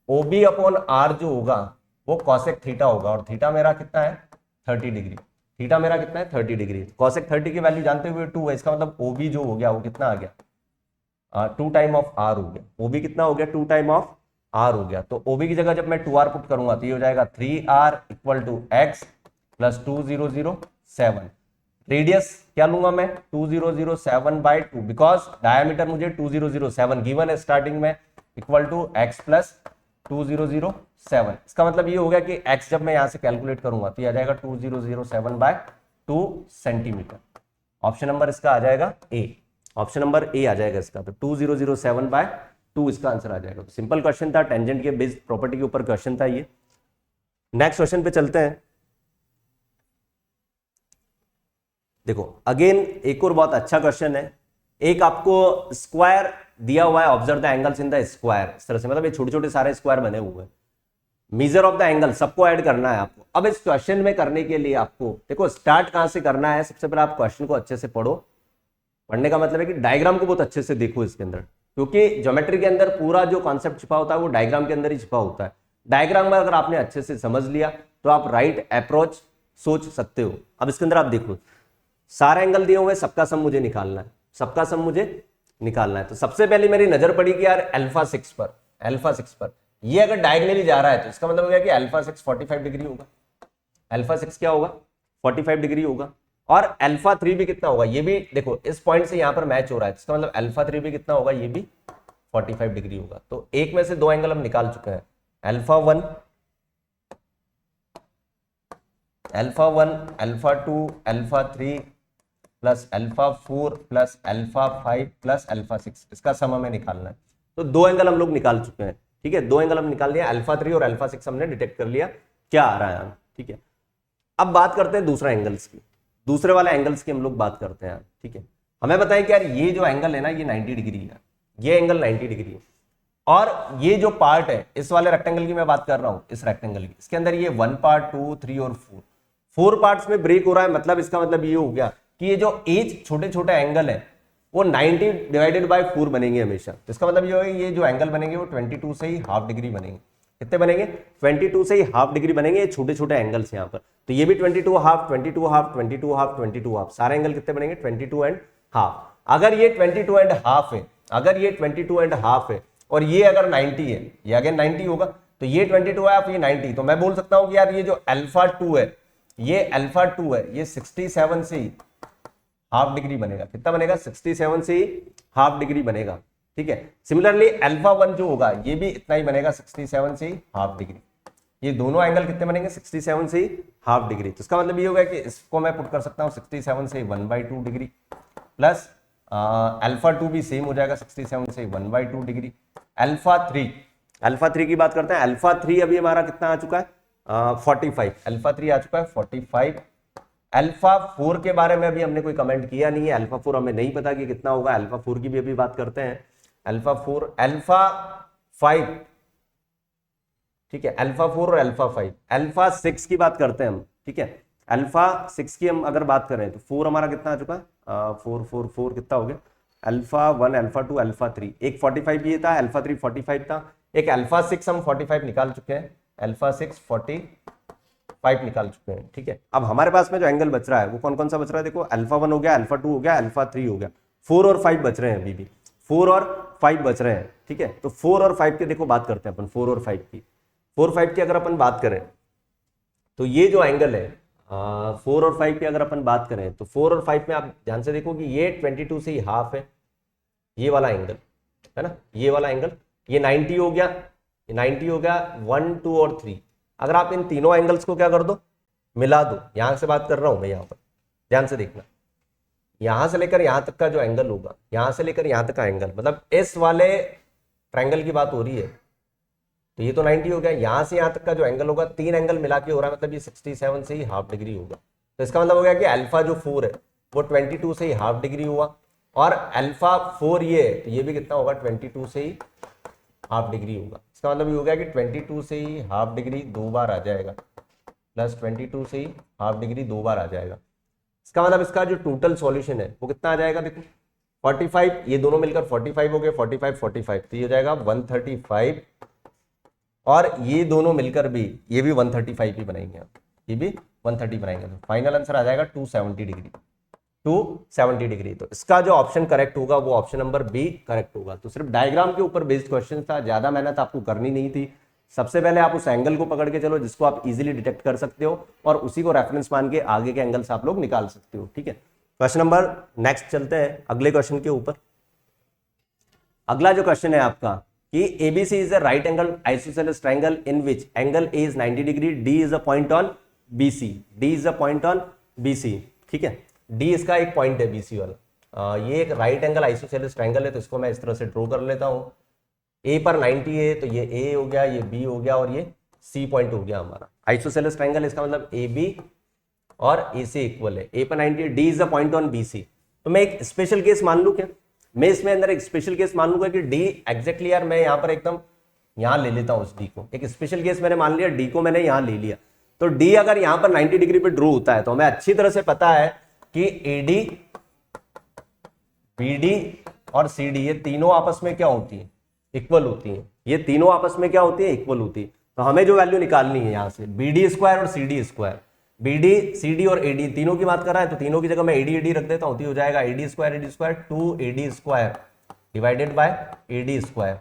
Speaker 1: ओ बी अपॉन आर जो होगा वो कॉसेक थीटा होगा, और थीटा मेरा कितना है 30 डिग्री, थीटा मेरा कितना है 30 डिग्री। कॉसेक 30 की वैल्यू जानते हुए 2 है, इसका मतलब ओ बी जो हो गया वो कितना आ गया 2 टाइम ऑफ आर हो गया, ओ बी कितना हो गया 2 टाइम ऑफ आर हो गया। तो ओ बी की जगह जब मैं 2r पुट करूंगा तो ये हो जाएगा 3r equal to x plus 2007। Radius क्या लूंगा मैं 2007 बाई 2, बिकॉज डायमीटर मुझे 2007 गिवन है स्टार्टिंग में, इक्वल टू एक्स प्लस 2007। इसका मतलब ये हो गया कि x जब मैं यहां से कैलकुलेट करूंगा तो ये आ जाएगा 2007 बाय 2 सेंटीमीटर। ऑप्शन नंबर इसका आ जाएगा ए, ऑप्शन नंबर ए आ जाएगा इसका। तो 2007 बाय 2 इसका आंसर आ जाएगा। सिंपल क्वेश्चन था, टेंजेंट के बेस्ड प्रॉपर्टी के ऊपर क्वेश्चन था ये। नेक्स्ट क्वेश्चन पे चलते हैं। देखो अगेन एक और बहुत अच्छा क्वेश्चन है। एक आपको स्क्वायर दिया हुआ है, observe the angles in the square, इस तरह से, मतलब ये छोटे छोटे सारे स्क्वायर बने हुए हैं, मेजर ऑफ द एंगल सबको ऐड करना है आपको। अब इस क्वेश्चन में करने के लिए आपको देखो स्टार्ट कहां से करना है। सबसे पहले आप क्वेश्चन को अच्छे से पढ़ो, पढ़ने का मतलब है कि डायग्राम को बहुत अच्छे से देखो इसके अंदर, क्योंकि ज्योमेट्री के अंदर पूरा जो कॉन्सेप्ट छिपा होता है वो डायग्राम के अंदर ही छिपा होता है। डायग्राम में अगर आपने अच्छे से समझ लिया तो आप राइट अप्रोच सोच सकते हो। अब इसके अंदर आप देखो सारे एंगल दिए हुए, सबका सम मुझे निकालना है, सबका सम मुझे निकालना है। तो सबसे पहले मेरी नजर पड़ी कि यार अल्फा 6 पर, अल्फा 6 पर ये अगर डायगोनली जा रहा है तो इसका मतलब हो गया कि अल्फा 6 45 डिग्री होगा, अल्फा 6 क्या होगा 45 डिग्री होगा। और अल्फा 3 भी कितना होगा, ये भी देखो इस पॉइंट से यहां पर मैच हो रहा है, इसका मतलब अल्फा 3 भी कितना होगा, ये भी 45 डिग्री होगा। तो एक में से दो एंगल हम निकाल चुके हैं, alpha 1, alpha 1, alpha 2, alpha 3 plus alpha 4 plus alpha 5 plus alpha 6, इसका सम हमें निकालना है। तो दो एंगल हम लोग निकाल चुके हैं, ठीक है, दो एंगल हम निकाल लिया, अल्फा 3 और अल्फा 6 हमने डिटेक्ट कर लिया क्या आ रहा है, ठीक है। अब बात करते हैं दूसरा एंगल्स की, दूसरे वाले एंगल्स की हम लोग बात करते हैं, ठीक है। हमें बताएं कि यार ये जो एंगल है ना ये 90 डिग्री है, ये एंगल 90 डिग्री है, और ये जो पार्ट है इस वाले रेक्टेंगल की मैं बात कर रहा हूं, इस रेक्टेंगल की, इसके अंदर ये 1 पार्ट 2 3 और 4 पार्ट्स में ब्रेक हो रहा है। मतलब इसका मतलब ये हो गया कि ये जो एज छोटे छोटे एंगल है वो 90 डिवाइडेड बाय 4 बनेंगे हमेशा। तो इसका मतलब ये होगा ये जो एंगल बनेंगे वो 22 से ही हाफ डिग्री बनेंगे। कितने बनेंगे 22 से ही हाफ डिग्री बनेंगे, ये छोटे छोटे एंगल्स यहाँ पर। तो ये भी 22 हाफ 22 हाफ 22 हाफ 22 हाफ, सारे एंगल कितने बनेंगे 22 एंड हाफ। अगर ये 22 एंड हाफ है, अगर ये 22 एंड हाफ है और ये अगर 90 है, ये अगेन 90 होगा, तो ये 22 है ये 90, तो मैं बोल सकता हूं कि यार ये जो अल्फा 2 है, ये अल्फा 2 है, ये 67 से ही हाफ डिग्री बनेगा। कितना बनेगा 67 से ही हाफ डिग्री बनेगा, ठीक है। सिमिलरली अल्फा 1 जो होगा ये भी इतना ही बनेगा 67 से ही हाफ डिग्री। ये दोनों एंगल कितने बनेंगे 67 से ही हाफ डिग्री। तो इसका मतलब ये होगा कि इसको मैं पुट कर सकता हूं 67 से 1/2 डिग्री प्लस अल्फा 2 भी सेम हो जाएगा 67 से 1/2 डिग्री। अल्फा 3 की बात करते हैं। अल्फा 3 अभी हमारा कितना आ चुका है 45, अल्फा 3 आ चुका है 45। अल्फा 4 के बारे में अभी हमने कोई कमेंट किया नहीं है, अल्फा 4 हमें नहीं पता कि कितना होगा। अल्फा 4 की भी अभी बात करते हैं। अल्फा 4, अल्फा 5, ठीक है, अल्फा 4 और अल्फा 5। अल्फा 6 की बात करते हैं हम, ठीक है। अल्फा 6 की हम अगर बात करें तो 4 हमारा कितना आ चुका है 4 कितना हो गया, अल्फा 1 अल्फा 2 अल्फा 3, एक 45 ये था, अल्फा 3 45 था, एक अल्फा 6 हम 45 निकाल चुके हैं, अल्फा 6 45 निकाल चुके हैं, ठीक है। अब हमारे पास में जो एंगल बच रहा है वो कौन कौन सा बच रहा है, देखो अल्फा 1 हो गया, अल्फा 2 हो गया, अल्फा 3 हो गया, 4 और 5 बच रहे हैं, अभी भी 4 और 5 बच रहे हैं, ठीक है। तो 4 और 5 की देखो बात करते हैं अपन, 4 और 5 की, 4 5 की अगर अपन बात करें तो ये जो एंगल है 4 और 5 की अगर अपन बात करें तो 4 और 5 में आप ध्यान से देखो कि ये 22 से ही हाफ है, ये वाला एंगल, है ना, ये वाला एंगल, ये 90 हो गया, ये 90 हो गया, 1 2 और 3। अगर आप इन तीनों एंगल्स को क्या कर दो, मिला दो, यहां से बात कर रहा हूं मैं, यहां पर ध्यान से देखना, यहां से लेकर यहां तक का जो एंगल होगा, यहां से लेकर यहां तक का एंगल, मतलब इस वाले ट्रायंगल की बात हो रही है, तो ये तो 90 हो गया, यहां से यहां तक का जो एंगल होगा, तीन एंगल मिला के हो रहा है, मतलब ये 67 से ही हाफ डिग्री होगा। तो इसका मतलब हो गया कि अल्फा जो 4 है वो 22 से ही हाफ डिग्री हुआ, और अल्फा 4 ये है, तो ये भी कितना होगा, 22 से ही हाफ डिग्री होगा। इसका मतलब ये हो गया कि 22 से ही हाफ डिग्री दो बार आ जाएगा, प्लस 22 से ही हाफ डिग्री दो बार आ जाएगा। इसका मतलब इसका जो टोटल सॉल्यूशन है वो कितना आ जाएगा, देखो 45, ये दोनों मिलकर 45 हो गए, 45 45, तो ये हो जाएगा 135, और ये दोनों मिलकर भी ये भी 135 ही बनाएंगे आप, ये भी 130 बनाएंगे, तो फाइनल आंसर आ जाएगा 270 डिग्री, 270 डिग्री। तो इसका जो ऑप्शन करेक्ट होगा वो ऑप्शन नंबर बी करेक्ट होगा। तो सिर्फ डायग्राम के ऊपर बेस्ड क्वेश्चन था, ज्यादा मेहनत आपको करनी नहीं थी। सबसे पहले आप उस एंगल को पकड़ के चलो जिसको आप इजीली डिटेक्ट कर सकते हो, और उसी को रेफरेंस मान के आगे के एंगल्स आप लोग निकाल सकते हो, ठीक है। क्वेश्चन नंबर नेक्स्ट चलते हैं अगले क्वेश्चन के ऊपर। अगला जो क्वेश्चन है आपका कि ABC is a right angle isosceles triangle in which angle A is 90 degree, D is a point on BC, D is a point on BC, ठीक है। D इसका एक पॉइंट है BC वाला। ये एक राइट एंगल आइसोसेलेस ट्रायंगल है, तो इसको मैं इस तरह से ड्रॉ कर लेता हूं। A पर 90 है, तो ये A हो गया, ये B हो गया, और ये C पॉइंट हो गया हमारा आइसोसेलेस ट्रायंगल। इसका मतलब AB और A से इक्वल है, A पर 90, D is a point on BC। तो मैं एक स्पेशल केस मान लू क्या, मैं इसमें अंदर एक स्पेशल केस मान लूंगा कि D एग्जैक्टली यार मैं यहाँ पर एकदम यहाँ ले लेता हूँ उस D को, एक स्पेशल केस मैंने मान लिया, D को मैंने यहाँ ले लिया। तो D अगर यहाँ पर 90 डिग्री पे ड्रॉ होता है तो हमें अच्छी तरह से पता है कि AD, BD और CD ये तीनों आपस में क्या होती है, इक्वल होती है। ये तीनों आपस में क्या होती है, इक्वल होती है। तो हमें जो वैल्यू निकालनी है यहाँ से BD स्क्वायर और CD स्क्वायर, BD CD और AD तीनों की बात कर रहा है, तो तीनों की जगह मैं AD रख देता हूँ, तो हो जाएगा AD square 2AD square divided by AD square,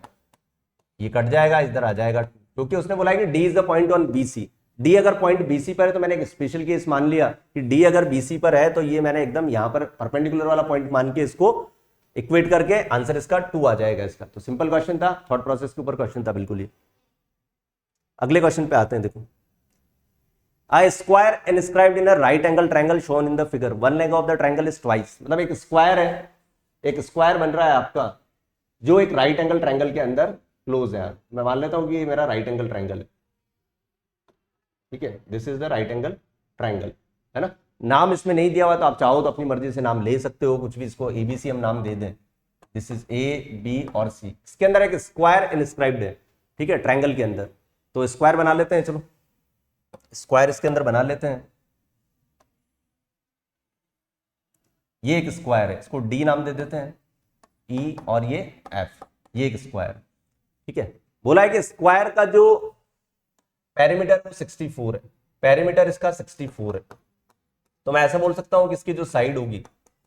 Speaker 1: ये कट जाएगा, इधर आ जाएगा, क्योंकि उसने बोला है कि D is the point on BC। D अगर पॉइंट BC पर है तो मैंने एक स्पेशल केस मान लिया कि D अगर BC पर है, तो ये मैंने एकदम यहाँ पर परपेंडिकुलर वाला पॉइंट मान के इसको इक्वेट करके आंसर इसका 2 आ जाएगा इसका। तो सिंपल क्वेश्चन था, थॉट प्रोसेस के ऊपर क्वेश्चन था बिल्कुल ही। अगले क्वेश्चन पे आते हैं, देखो A square inscribed in a right angle triangle shown in the figure, one leg of the triangle is twice। मतलब एक स्क्वायर है, एक स्क्वायर बन रहा है आपका जो एक राइट एंगल ट्रायंगल के अंदर क्लोज है। मैं मान लेता हूं कि ये मेरा राइट एंगल ट्रायंगल है, ठीक है, this is the right angle triangle, है ना। नाम इसमें नहीं दिया हुआ, तो आप चाहो तो अपनी मर्जी से नाम ले सकते हो, कुछ भी, इसको ABC हम नाम दे दें, दिस इज A B और C। इसके अंदर एक स्क्वायर इंस्क्राइब्ड है, ठीक है, ट्रायंगल के अंदर। तो स्क्वायर बना लेते हैं, चलो स्क्वायर इसके अंदर बना लेते हैं। ये एक स्क्वायर है, इसको D नाम दे देते हैं, E और ये F, ये एक स्क्वायर, ठीक है। बोला है कि स्क्वायर का जो पेरीमीटर 64 है, पेरीमीटर इसका 64 है। तो मैं ऐसा बोल सकता हूं कि इसकी जो साइड होगी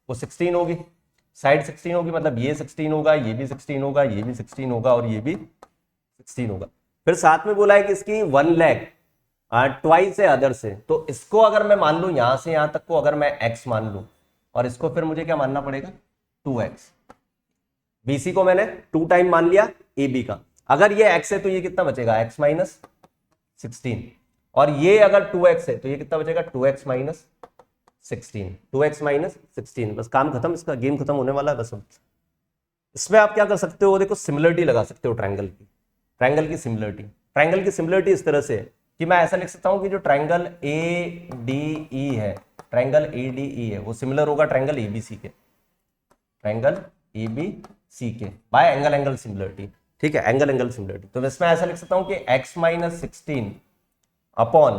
Speaker 1: वो 16 होगी, साइड 16 होगी, मतलब ये 16 होगा, ये भी 16 होगा, ये भी 16 होगा, और ये भी 16 होगा। फिर साथ में बोला है कि इसकी 1 लेग ट्वाइस है अदर से। तो इसको अगर मैं मान लूं, यहां से यहां तक को अगर मैं x मान लूं, और इसको फिर मुझे क्या मानना पड़ेगा, 2x। BC को मैंने 2 टाइम मान लिया AB का, अगर ये x है तो ये कितना बचेगा, x माइनस 16, और ये अगर 2x है तो ये कितना बचेगा, 2x माइनस 16, 2x माइनस 16। बस काम खत्म, इसका गेम खत्म होने वाला है बस। इसमें आप क्या कर सकते हो, देखो सिमिलरिटी लगा सकते हो ट्रायंगल की, ट्रायंगल की सिमिलरिटी। ट्रायंगल की सिमिलरिटी इस तरह से कि मैं ऐसा लिख सकता हूं कि जो ट्रायंगल ADE है, ट्रायंगल ADE है, वो सिमिलर होगा ट्रायंगल ABC के, ट्रायंगल ABC के, बाय एंगल एंगल सिमिलरिटी, ठीक है, एंगल एंगल सिमिलरिटी। तो इसमें ऐसा लिख सकता हूं कि x minus 16 upon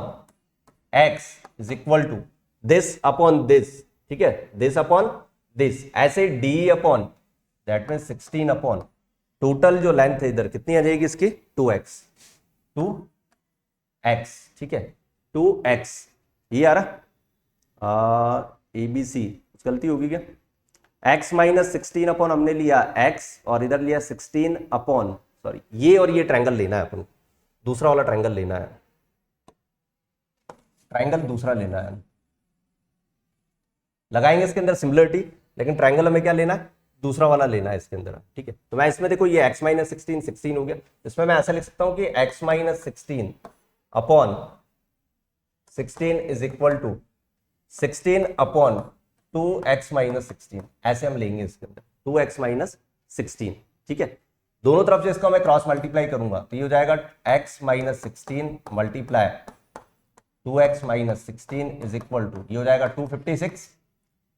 Speaker 1: x is equal to this upon this, ठीक है, दिस अपॉन दिस, ऐसे D upon that mean 16 upon total जो लेंथ है इधर कितनी आ जाएगी इसकी, 2x, ठीक है, 2x। ये आ रहा ABC, कुछ गलती होगी क्या, x माइनस 16 अपॉन हमने लिया x, और इधर लिया 16 अपॉन, सॉरी, ये और ये ट्रायंगल लेना है अपन, दूसरा वाला ट्रायंगल लेना है, ट्रायंगल दूसरा लेना है, लगाएंगे इसके अंदर सिमिलरिटी, लेकिन ट्रायंगल हमें क्या लेना है, दूसरा वाला लेना है इसके अंदर, ठीक है। तो मैं इसमें देखो ये x माइनस 16 हो गया, इसमें मैं ऐसा लिख सकता हूं कि x minus 16 upon 16 is equal to 16 upon 2x minus 16, ऐसे हम लेंगे इसके अंदर 2x माइनस 16, ठीक है। दोनों तरफ से इसका मैं क्रॉस मल्टीप्लाई करूंगा तो ये हो जाएगा x minus 16 multiply 2x minus 16 is equal to ये हो जाएगा 256,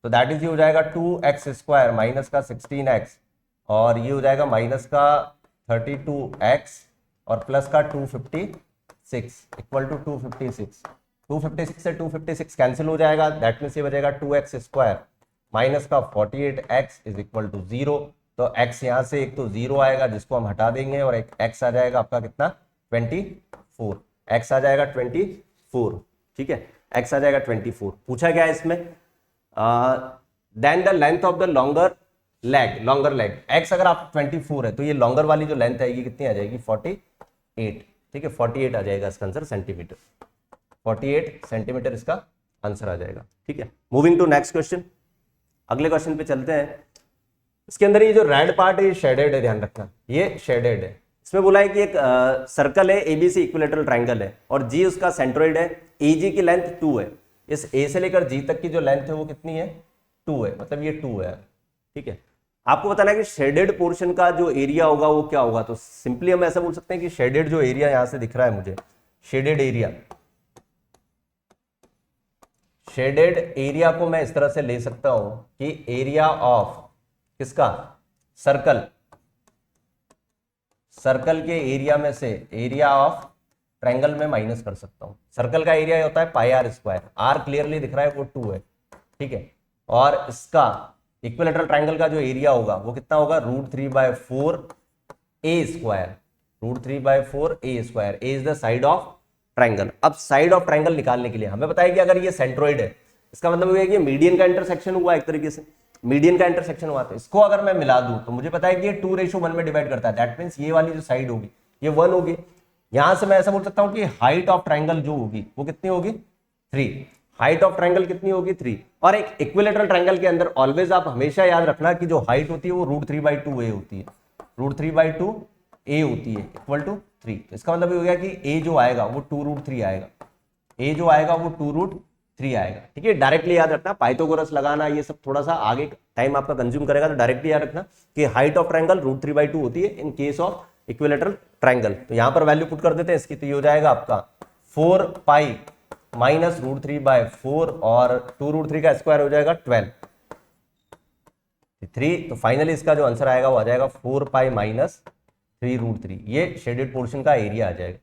Speaker 1: तो दैट इज ये हो जाएगा 2x स्क्वायर माइनस का 16x और ये हो जाएगा माइनस का 32x और प्लस का 256 इक्वल टू 256। 256 से 256 कैंसिल हो जाएगा, दैट मीन्स ये बचेगा 2x स्क्वायर माइनस का 48x इज इक्वल टू 0। तो x यहां से एक तो 0 आएगा जिसको हम हटा देंगे और एक x आ जाएगा आपका कितना 24, x आ जाएगा 24, ठीक है, x आ जाएगा 24। पूछा गया है इसमें then the length of the longer leg x अगर आप 24 है तो ये लॉन्गर वाली जो लेंथ आएगी कितनी आ जाएगी 48, ठीक है, 48 आ जाएगा इसका आंसर सेंटीमीटर, 48 सेंटीमीटर इसका आंसर आ जाएगा, ठीक है। मूविंग टू नेक्स्ट क्वेश्चन, अगले क्वेश्चन पे चलते हैं। इसके अंदर ये जो रेड पार्ट है ये शेडेड है, ध्यान रखना ये शेडेड है। इसमें बोला है कि एक सर्कल है एबीसी इक्विलेटरल ट्रायंगल है और जी उसका सेंट्रोइड है, एजी की लेंथ 2 है, इस ए से लेकर जी तक की जो लेंथ है वो कितनी है 2 है, मतलब ये 2 है, ठीक है। आपको बताना है कि शेडेड पोर्शन का जो एरिया होगा वो क्या होगा, तो सिंपली हम ऐसा बोल सकते हैं कि शेडेड जो एरिया यहां से दिख रहा है मुझे, शेडेड एरिया को मैं इस तरह से ले सकता हूं कि एरिया ऑफ किसका सर्कल के एरिया में से एरिया ऑफ ट्रायंगल में माइनस कर सकता हूं। सर्कल का एरिया होता है पाई आर स्क्वायर, आर क्लियरली दिख रहा है वो 2 है, ठीक है, और इसका इक्विलेटरल ट्रायंगल का जो एरिया होगा वो कितना होगा √3/4 A square, √3/4 A square, A is the side of triangle. अब साइड ऑफ ट्रायंगल निकालने के लिए हमें बताया कि अगर ये सेंट्रोइड है इसका मतलब ये कि मीडियन का इंटरसेक्शन हुआ, एक तरीके से मीडियन का इंटरसेक्शन हुआ, तो इसको अगर मैं मिला दूं तो मुझे पता है कि ये 2:1 में डिवाइड करता है, दैट मींस ये वाली जो साइड होगी ये 1 होगी। यहां से मैं ऐसा बोल सकता हूं कि हाइट ऑफ ट्रायंगल जो होगी वो कितनी होगी 3, हाइट ऑफ ट्रायंगल कितनी होगी 3। और एक इक्विलेटरल ट्रायंगल के अंदर ऑलवेज आप हमेशा याद रखना कि जो हाइट होती है वो √3/2 ए होती है, √3/2 ए होती है इक्वल टू 3। इसका मतलब ये हो गया कि ए जो आएगा वो 2√3 आएगा, ए जो आएगा वो 2√3 आएगा, ठीक है। डायरेक्टली याद रखना, पाइथागोरस लगाना ये सब थोड़ा सा आगे टाइम आपका कंज्यूम करेगा, तो डायरेक्टली याद रखना कि हाइट ऑफ ट्रायंगल √3/2 होती है in case of equilateral triangle. तो यहां पर वैल्यू पुट कर देते हैं इसकी, तो ये हो जाएगा आपका 4 पाई माइनस √3/4 और 2√3 का स्क्वायर हो जाएगा 12, 3। तो फाइनली इसका जो आंसर आएगा वो आ जाएगा 4 पाई माइनस 3√3। ये शेडेड पोर्शन का एरिया आ जाएगा,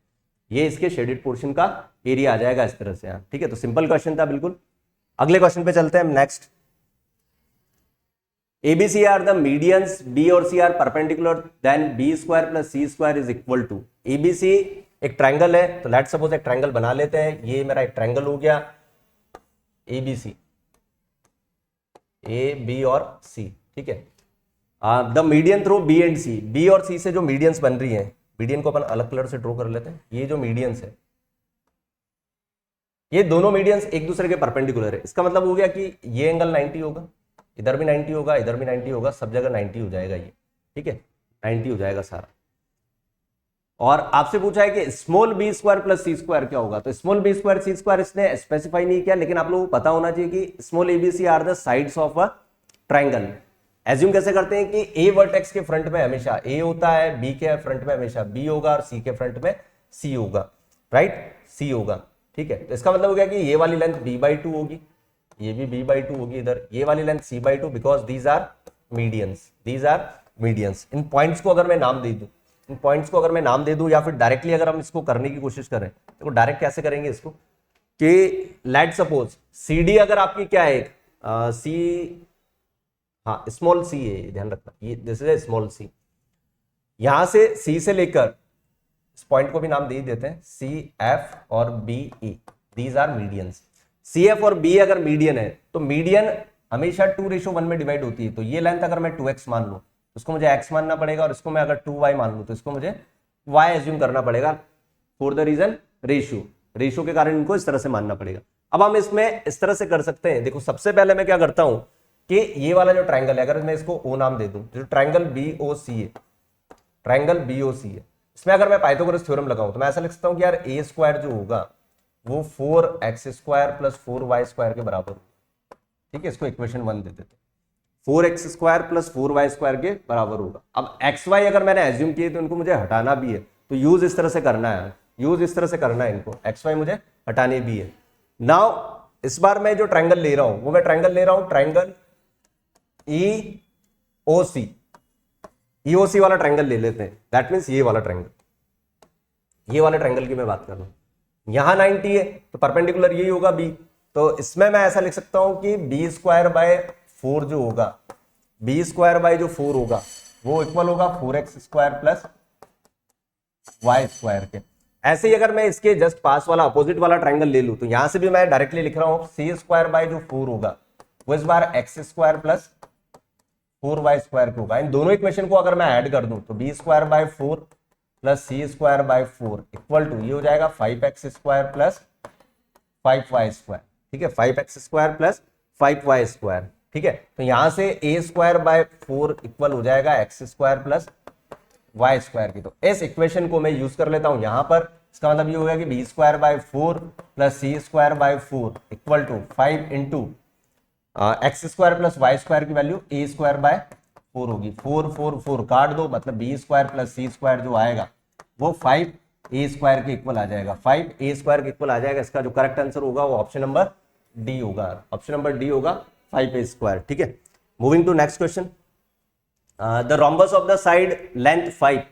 Speaker 1: ये इसके शेडेड पोर्शन का एरिया आ जाएगा इस तरह से, ठीक है। तो सिंपल क्वेश्चन था बिल्कुल। अगले क्वेश्चन पे चलते हैं next. ABC are the medians, B और C are perpendicular, then B square plus C square is equal to ABC एक ट्रायंगल है, तो लेट्स सपोज एक ट्रायंगल बना लेते हैं, ये मेरा एक ट्रायंगल हो गया ABC, A B और C, ठीक है। The median through B and C, B और C से जो मीडियंस बन रही हैं, मीडियन को अपन अलग कलर से ड्रॉ कर लेते हैं, ये जो मीडियंस है ये दोनों मीडियंस एक दूसरे के परपेंडिकुलर है। इसका मतलब हो गया कि ये एंगल 90 होगा, इधर भी 90 होगा, इधर भी 90 होगा, सब जगह 90 हो जाएगा ये, ठीक है, 90 हो जाएगा सारा। और आपसे पूछा है कि small b square plus c square क्या होगा, तो small b square c square इसने स्पेसिफाई नहीं किया, लेकिन आप लोगों को पता होना चाहिए कि small ABC are the sides of a triangle. Assume कैसे करते हैं कि a वर्टेक्स के फ्रंट में हमेशा a होता है, b के फ्रंट में हमेशा b होगा और c के फ्रंट में c होगा, राइट, c होगा, ठीक है। तो इसका मतलब हो गया कि ये वाली लेंथ b/2 होगी, ये भी b/2 होगी, इधर ये वाली length c/2, because these are medians. इन पॉइंट्स को अगर मैं नाम दे दूं, या फिर डायरेक्टली अगर हम इसको करने की कोशिश करें तो डायरेक्ट कैसे करेंगे इसको कि लेट सपोज CD अगर आपकी क्या है C, हाँ स्मॉल c है, ध्यान रखना ये दिस इज स्मॉल c, यहां से C से लेकर इस पॉइंट को भी नाम दे देते हैं CF और BE, these are medians. CF और B अगर मीडियन है तो मीडियन हमेशा 2:1 में डिवाइड होती है, तो ये लेंथ अगर मैं 2x मान लूं तो इसको मुझे x मानना पड़ेगा, और इसको मैं अगर 2y मान लूं तो इसको मुझे y एज्यूम करना पड़ेगा, फॉर द रीजन रेशियो के कारण इनको इस तरह से मानना पड़ेगा। अब हम इसमें इस तरह से कर सकते हैं, देखो सबसे पहले मैं क्या करता हूं कि ये वाला जो ट्रायंगल है, अगर मैं इसको ओ नाम दे दूं, जो ट्रायंगल BOC है, ट्रायंगल BOC है, इसमें अगर मैं पाइथागोरस थ्योरम लगाऊं तो मैं ऐसा लिख सकता हूं कि यार ए स्क्वायर जो होगा वो 4x² प्लस 4y² के बराबर होगा। ठीक है, इसको इक्वेशन 1 दे देते, 4x² प्लस 4y² के बराबर होगा। अब xy अगर मैंने एज्यूम किए तो इनको मुझे हटाना भी है, तो यूज इस तरह से करना है, यूज इस तरह से करना है, इनको xy मुझे हटाने भी है। नाउ इस बार मैं जो ट्रायंगल ले रहा हूं वो मैं ट्रायंगल ले रहा हूं ट्रायंगल EOC वाला ट्रायंगल ले लेते हैं। दैट मीन्स ये वाला ट्रायंगल, ये वाले ट्रायंगल की मैं बात कर रहा हूं। यहां 90 है तो परपेंडिकुलर यही होगा B, तो इसमें मैं ऐसा लिख सकता हूं कि B²/4 जो होगा, B²/4 होगा वो इक्वल होगा 4x² प्लस y² के। ऐसे ही अगर मैं इसके जस्ट पास वाला अपोजिट वाला ट्रायंगल ले लूं तो यहां से भी मैं डायरेक्टली लिख रहा हूं C²/4 होगा वो इस बार x² प्लस 4y² के होगा। इन दोनों इक्वेशन को अगर मैं ऐड कर दूं तो B²/4 plus C²/4 equal to ये हो जाएगा 5x² प्लस 5y²। ठीक है, 5x² प्लस 5y²। ठीक है, तो यहां से A²/4 इक्वल हो जाएगा x² प्लस y² की। तो इस इक्वेशन को मैं यूज कर लेता हूं यहां पर। इसका मतलब ये होगा कि B²/4 plus C²/4 equal to 5 into x² plus y² की वैल्यू A²/4 होगी। 4 4 4 काट दो, मतलब B² प्लस C² जो आएगा वो 5A² के इक्वल आ जाएगा, 5A² के इक्वल आ जाएगा। इसका जो करेक्ट आंसर होगा वो ऑप्शन नंबर डी होगा, ऑप्शन नंबर डी होगा 5A²। ठीक है, moving to next question. The rhombus of the side length 5,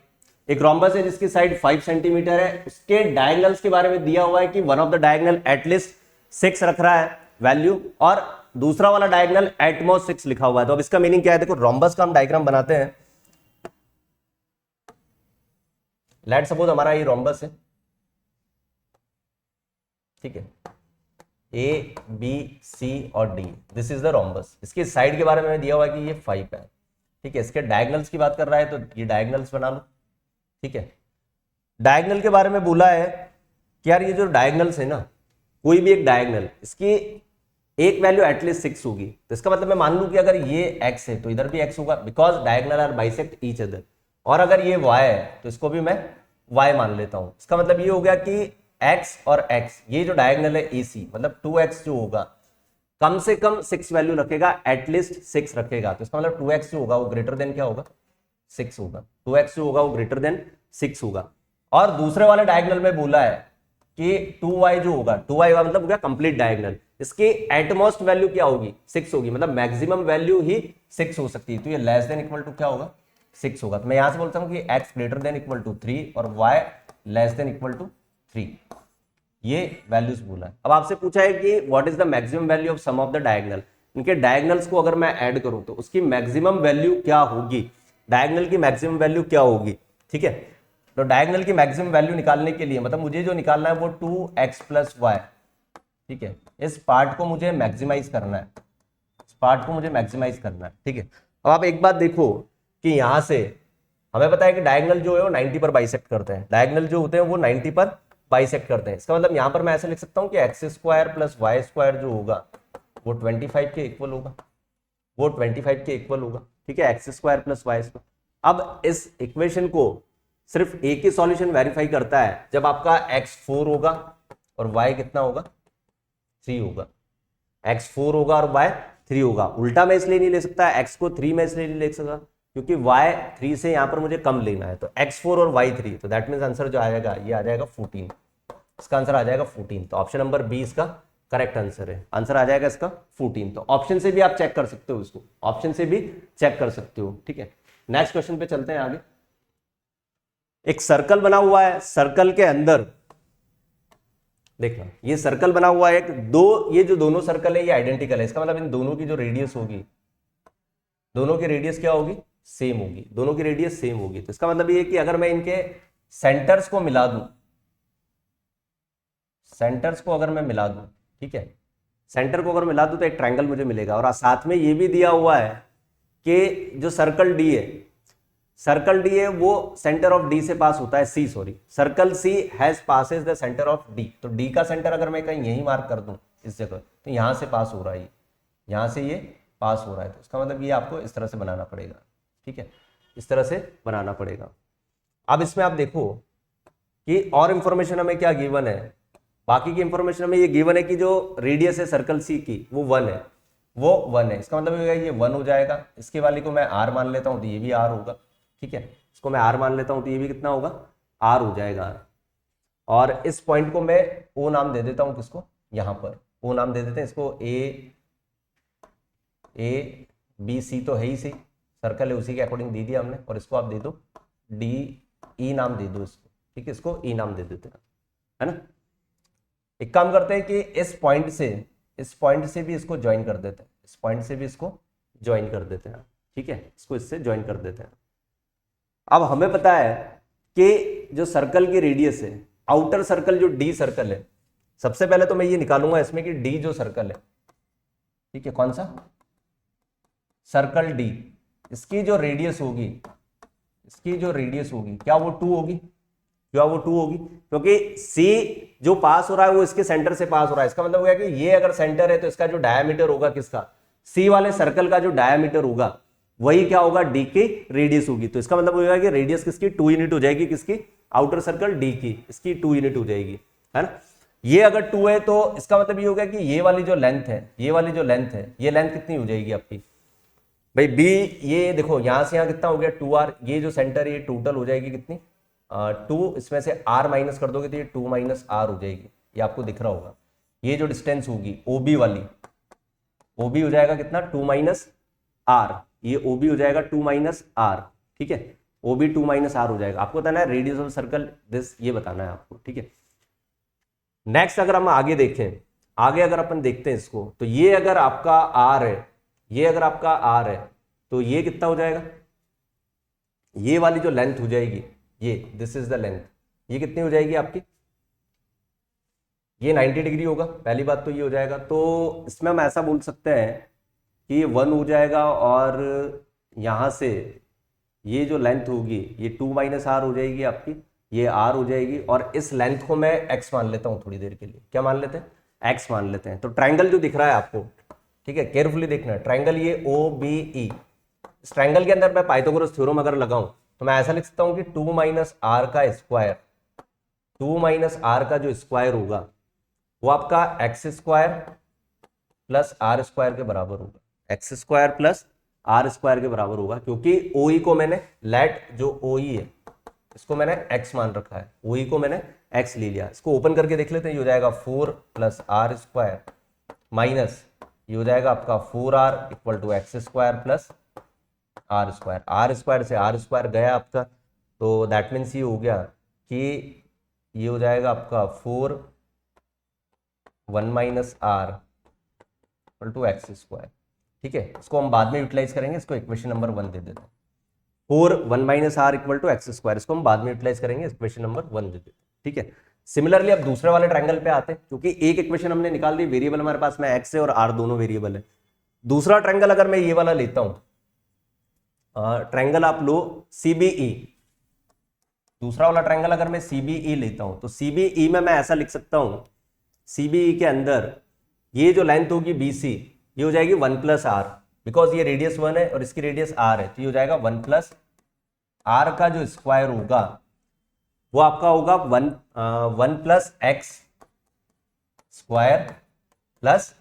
Speaker 1: एक रोम्बस है जिसकी साइड 5 सेंटीमीटर है, उसके डायगोनल्स के बारे में दिया हुआ है कि one of the diagonal at least 6 रख रहा है वैल्यू, और दूसरा वाला डायगोनल एटमोस्ट 6 लिखा हुआ है। तो अब इसका मीनिंग क्या है, देखो रोम्बस का हम डायग्राम बनाते हैं। लेट सपोज हमारा ये रोम्बस है, ठीक है, A B C और D, this is the rhombus. इसकी साइड के बारे में दिया हुआ है कि ये 5 है। ठीक है, इसके डायगोनल्स की बात कर रहा है तो ये डायगोनल्स बना लो। ठीक है, डायगोनल के बारे में बोला है कि यार ये जो डायगोनल्स है ना, कोई भी एक डायगोनल इसकी एक वैल्यू एटलीस्ट 6 होगी। तो इसका मतलब मैं मान लूं कि अगर ये x है तो इधर भी x होगा, because diagonal are bisect each other. और अगर ये y है तो इसको भी मैं y मान लेता हूं। इसका मतलब ये हो गया कि x और x, ये जो डायगोनल है AC, मतलब 2x जो होगा कम से कम 6 वैल्यू रखेगा, एटलीस्ट 6 रखेगा। तो इसका मतलब 2x जो होगा वो ग्रेटर देन क्या होगा, 6 होगा। 2x जो होगा वो ग्रेटर देन 6 होगा। और दूसरे वाले डायगोनल में बोला है कि 2y जो होगा, 2y का मतलब हो गया कंप्लीट डायगोनल, इसकी एटमोस्ट वैल्यू क्या होगी, 6 होगी, मतलब मैक्सिमम वैल्यू ही 6 हो सकती है। तो ये लेस देन इक्वल टू क्या होगा, 6 होगा। तो मैं यहां से बोलता हूं कि x greater than equal to 3 और y less than equal to 3, ये वैल्यूज बोला है। अब आपसे पूछा है कि what is the maximum value of sum of the diagonal, इनके डायगोनल्स को अगर मैं ऐड करूं तो उसकी मैक्सिमम वैल्यू क्या होगी, डायगोनल की मैक्सिमम वैल्यू क्या होगी। ठीक है, तो डायगोनल की मैक्सिमम वैल्यू निकालने के लिए मतलब मुझे जो निकालना है वो 2x प्लस y। ठीक है, इस पार्ट को मुझे मैक्सिमाइज करना है, इस पार्ट को मुझे मैक्सिमाइज करना है। ठीक है, अब आप एक बात देखो कि यहां से हमें पता है कि डायगोनल जो है वो 90 पर बाइसेक्ट करते हैं, डायगोनल जो होते हैं वो 90 पर बाइसेक्ट करते हैं। इसका मतलब यहां पर मैं ऐसे लिख सकता हूं कि x² प्लस y² जो होगा वो 25 के इक्वल होगा, वो 25 के इक्वल होगा। ठीक है, x² प्लस y²। अब इस इक्वेशन को सिर्फ एक ही सॉल्यूशन वेरीफाई करता है जब आपका x 4 होगा और y कितना होगा, 3 होगा। x 4 होगा और y 3 होगा। उल्टा मैं इसलिए नहीं ले सकता, x को 3 में इसलिए नहीं ले सकता क्योंकि y 3 से यहां पर मुझे कम लेना है। तो x 4 और y 3, तो दैट मीन्स आंसर जो आएगा ये आ जाएगा 14, इसका आंसर आ जाएगा 14। तो ऑप्शन नंबर बी इसका करेक्ट आंसर है, आंसर आ जाएगा इसका 14। तो ऑप्शन से भी आप चेक कर सकते हो, इसको ऑप्शन से भी चेक कर सकते हो। ठीक है, नेक्स्ट क्वेश्चन पे चलते हैं आगे। एक सर्कल बना हुआ है, सर्कल के अंदर देखना, ये सर्कल बना हुआ है एक, दो ये जो दोनों सर्कल है ये आइडेंटिकल है। इसका मतलब इन दोनों की जो रेडियस होगी, दोनों की रेडियस क्या होगी, सेम होगी, दोनों की रेडियस सेम होगी। तो इसका मतलब ये कि अगर मैं इनके सेंटर्स को मिला दूं, सेंटर्स को अगर मैं मिला दूं, ठीक है, सेंटर को अगर मिला दूं तो एक ट्रायंगल मुझे मिलेगा। और साथ में ये भी दिया हुआ है कि जो सर्कल डी है, सर्कल डी है वो सेंटर ऑफ डी से पास होता है, C sorry, circle C has passes the centre of D. तो डी का सेंटर अगर मैं कहीं यही मार्क कर दूं इस जगह, तो यहां से पास हो रहा है, यहां से ये पास हो रहा है, तो इसका मतलब ये आपको इस तरह से बनाना पड़ेगा, ठीक है, इस तरह से बनाना पड़ेगा। अब इसमें आप देखो कि और इंफॉर्मेशन हमें क्या गिवन है, बाकी की इंफॉर्मेशन हमें ये गिवन है कि जो रेडियस है सर्कल सी की वो 1 है, वो 1 है, इसका मतलब ये 1 हो जाएगा। इसके वाले को मैं r मान लेता हूं तो ये भी r होगा, ठीक है, इसको मैं r मान लेता हूं तो ये भी कितना होगा, r हो जाएगा। और इस पॉइंट को मैं o नाम दे देता हूं, किसको, यहां पर o नाम दे देते हैं इसको, ए बी सी तो है ही सही, सर्कल है उसी के अकॉर्डिंग दे दिया हमने, और इसको आप दे दो डी ई नाम दे दो इसको, ठीक है, इसको ई नाम दे देते हैं, है ना। एक काम करते हैं कि इस पॉइंट से भी इसको ज्वाइन कर देते हैं, इस पॉइंट से भी इसको ज्वाइन कर देते हैं, ठीक है, इसको इससे ज्वाइन कर देते हैं। अब हमें पता है कि जो सर्कल की रेडियस है, आउटर सर्कल जो डी सर्कल है, सबसे पहले तो मैं ये निकालूंगा इसमें कि डी जो सर्कल है, ठीक है, कौन सा सर्कल डी, इसकी जो रेडियस होगी, क्या वो 2 होगी, क्योंकि सी जो पास हो रहा है वो इसके सेंटर से पास हो रहा है, इसका मतलब हो गया कि ये अगर सेंटर है तो इसका जो डायमीटर होगा, किसका, सी वाले सर्कल का जो डायमीटर होगा वही क्या होगा, डी की रेडियस होगी। तो इसका मतलब होगा कि रेडियस किसकी 2 यूनिट हो जाएगी, किसकी, आउटर सर्कल डी की, इसकी 2 यूनिट हो जाएगी, है ना। ये अगर 2 है तो इसका मतलब ये होगा कि ये वाली जो लेंथ है, ये लेंथ कितनी हो जाएगी आपकी भाई, बी, ये देखो यहां से यहां कितना हो गया 2r, ये जो सेंटर है ये टोटल हो जाएगी कितनी 2, इसमें से r माइनस कर दोगे तो ये 2 माइनस r हो जाएगी, ये आपको दिख रहा होगा। ये जो डिस्टेंस होगी OB वाली, OB हो जाएगा कितना 2 माइनस r, ये OB हो जाएगा 2 माइनस r, ठीक है, OB 2 माइनस r हो जाएगा। आपको बताना है रेडियस ऑफ सर्कल दिस, ये बताना है आपको, ठीक है। नेक्स्ट अगर हम आगे देखें, अगर अपन देखते हैं इसको, तो ये अगर आपका r है, तो ये कितना हो जाएगा, ये वाली जो लेंथ हो जाएगी, ये दिस इज द लेंथ, ये कितनी हो जाएगी आपकी, ये 90 डिग्री होगा, पहली बात तो ये हो जाएगा। तो इसमें हम ऐसा बोल सकते हैं कि ये 1 हो जाएगा, और यहां से ये जो लेंथ होगी ये 2 माइनस r हो जाएगी आपकी, ये r हो जाएगी, और इस लेंथ को मैं x मान लेता हूं थोड़ी देर के लिए, क्या मान लेते हैं, x मान लेते हैं। तो ट्राइंगल जो दिख रहा है आपको, ठीक है, केयरफुली देखना है, ट्राइंगल ये OBE, इस ट्राइंगल के अंदर मैं पाइथागोरस थ्योरम अगर लगाऊं तो मैं ऐसा लिख सकता हूं कि 2 माइनस r का स्क्वायर, 2 माइनस r का जो स्क्वायर होगा वो आपका x square plus r square के बराबर होगा, x square plus r square के बराबर होगा, क्योंकि OE को मैंने, लेट जो OE है इसको मैंने x मान रखा है, OE को मैंने x ले लिया। इसको ओपन करके देख लेते हैं, ये हो जाएगा 4 प्लस r स्क्वायर माइनस ये हो जाएगा आपका 4r equal to x square plus r square से r स्क्वायर गया आपका, तो दैट मीन्स ये हो गया कि ये हो जाएगा आपका 4 1 minus r equal to x square, ठीक है। इसको हम बाद में यूटिलाइज करेंगे, इसको इक्वेशन नंबर 1 दे देते हैं, 4 1 minus r equal to x square, इसको हम बाद में यूटिलाइज करेंगे, इक्वेशन नंबर 1 दे देते हैं, ठीक है। सिमिलरली अब दूसरे वाले ट्रायंगल पे आते हैं, क्योंकि एक इक्वेशन हमने निकाल दी, वेरिएबल हमारे पास में x है और r दोनों वेरिएबल है। दूसरा ट्रायंगल अगर मैं ये वाला लेता हूं, ट्रायंगल आप लो CBE, दूसरा वाला ट्रायंगल अगर मैं CBE लेता हूं तो CBE में मैं ऐसा लिख सकता हूं, CBE के अंदर ये जो लेंथ होगी BC ये हो जाएगी 1 प्लस r, बिकॉज ये रेडियस 1 है और इसकी रेडियस r है, तो ये हो जाएगा 1 प्लस r का जो स्क्वायर होगा वो आपका होगा 1 plus x square plus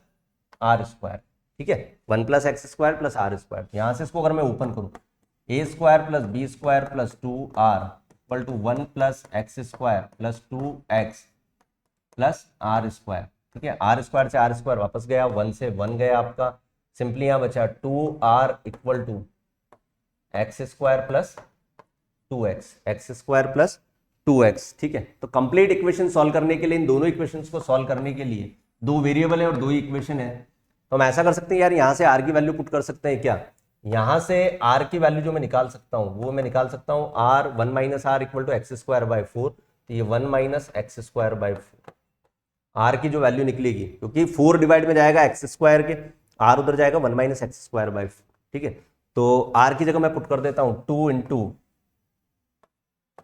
Speaker 1: r square, ठीक है, 1 plus x square plus r square. यहां से इसको अगर मैं ओपन करूं, a square plus b square plus 2r equal to 1 plus x square plus 2x plus r square, ठीक है, r स्क्वायर से r स्क्वायर वापस गया, 1 से 1 गया आपका, सिंपली यहां बचा 2r equal to x square plus 2x, x square plus 2x, ठीक है। तो कंप्लीट इक्वेशन सॉल्व करने के लिए, इन दोनों इक्वेशंस को सॉल्व करने के लिए, दो वेरिएबल है और दो ही इक्वेशन है, तो हम ऐसा कर सकते हैं यार, यहां से r की वैल्यू पुट कर सकते हैं क्या, यहां से r की वैल्यू जो मैं निकाल सकता हूं वो मैं निकाल सकता हूं r 1 minus r equal to x square by 4, तो ये 1 minus x square by 4, r की जो वैल्यू निकलेगी, क्योंकि 4 डिवाइड में जाएगा एक्स स्क्वायर के, r उधर जाएगा 1 माइनस एक्स स्क्वायर बाई 4, ठीक है। तो r की जगह मैं पुट कर देता हूं 2 into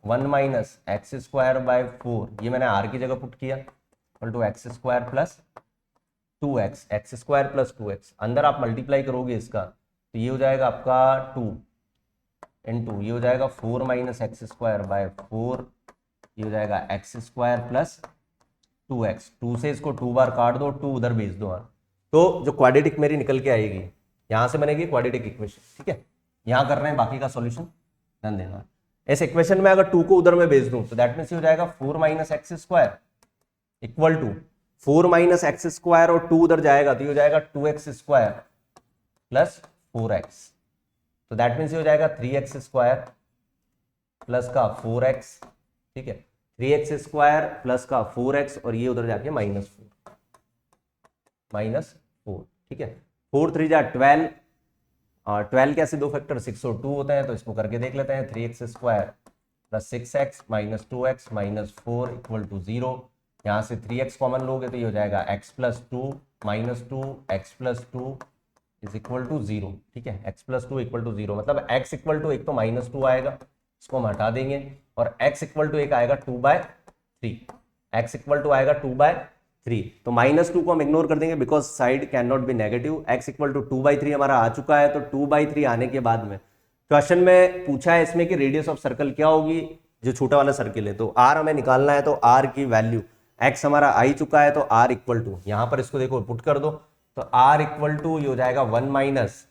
Speaker 1: 1 minus x square by 4, ये मैंने r की जगह पुट किया equal to x square plus 2x, x square plus 2x, अंदर आप मल्टीप्लाई करोगे इसका तो ये हो जाएगा आपका 2 इंटू ये हो जाएगा 4 माइनस एक्स स्क्वायर बाय 4, ये हो जाएगा एक्स स्क्वायर प्लस 2x, 2 से इसको 2 बार काट दो, 2 उधर भेज दो। तो जो क्वाड्रेटिक मेरी निकल के आएगी यहां से बनेगी क्वाड्रेटिक इक्वेशन। ठीक है, यहां कर रहे हैं बाकी का सॉल्यूशन, ध्यान देना। इस इक्वेशन में अगर 2 को उधर में भेज दूं तो दैट मींस ये हो जाएगा 4 minus x square equal to 4 minus x square, और 2 उधर जाएगा तो ये हो जाएगा 2x स्क्वायर प्लस 4x, तो दैट मीन्स ये हो जाएगा 3x स्क्वायर प्लस का 4x। ठीक है, 3x स्क्वायर प्लस का 4x, और ये उधर जाके -4। ठीक है, 4 3 जा 12, 12 कैसे दो फैक्टर 6 और 2 होते हैं, तो इसको करके देख लेते हैं। 3x square plus 6x minus 2x minus 4 equal to 0। यहाँ से 3x कॉमन लोगे तो ये हो जाएगा x plus 2 minus 2 x plus 2 is equal to 0। ठीक है, x प्लस 2 इक्वल टू 0, मतलब x इक्वल टू एक तो -2 आएगा, इसको हम हटा देंगे, और x इक्वल टू एक आएगा 2/3, x इक्वल टू आएगा 2/3, तो -2 को हम इग्नोर कर देंगे because side can not be negative. x equal to 2/3 हमारा आ चुका है, तो 2/3 आने के बाद में क्वेश्चन में पूछा है इसमें कि रेडियस ऑफ सर्कल क्या होगी, जो छोटा वाला सर्किल है, तो r हमें निकालना है, तो r की वैल्यू x हमारा आ ही चुका है, तो r इक्वल टू यहां पर इसको देखो पुट कर दो, तो r इक्वल टू ये हो जाएगा 1 माइनस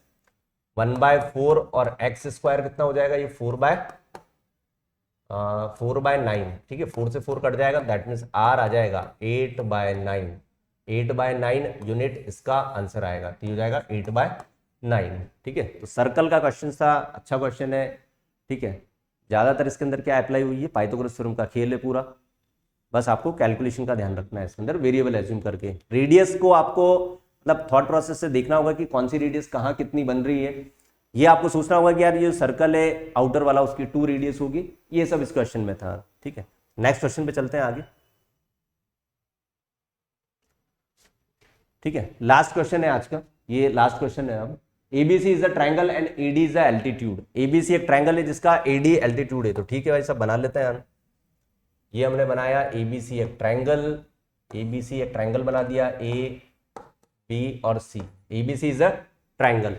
Speaker 1: 1/4, और x स्क्वायर कितना हो जाएगा, ये 4/9। ठीक है, 4 से 4 कट जाएगा, दैट मीन्स r आ जाएगा 8/9, 8/9 यूनिट इसका आंसर आएगा, तो ये हो जाएगा 8/9। ठीक है, तो सर्कल का क्वेश्चन था, अच्छा क्वेश्चन है। ठीक है, ज्यादातर इसके अंदर क्या अप्लाई हुई है, पाइथागोरस थ्योरम का खेल है पूरा, बस आपको कैलकुलेशन का ध्यान रखना है इसके अंदर, वेरिएबल एज्यूम करके। रेडियस को आपको मतलब थॉट प्रोसेस से देखना होगा कि कौन सी रेडियस कहाँ कितनी बन रही है, ये आपको सोचना होगा कि यार ये सर्कल है आउटर वाला उसकी 2 रेडियस होगी, ये सब इस क्वेश्चन में था। ठीक है, नेक्स्ट क्वेश्चन पे चलते हैं आगे। ठीक है, लास्ट क्वेश्चन है आज का, ये लास्ट क्वेश्चन है। अब ABC is a triangle and AD is a altitude. ABC एक ट्रायंगल है जिसका AD एल्टीट्यूड है, तो ठीक है भाई सब बना लेते हैं। ये हमने बनाया ABC एक ट्रायंगल बना दिया, A B और C। ABC is a triangle,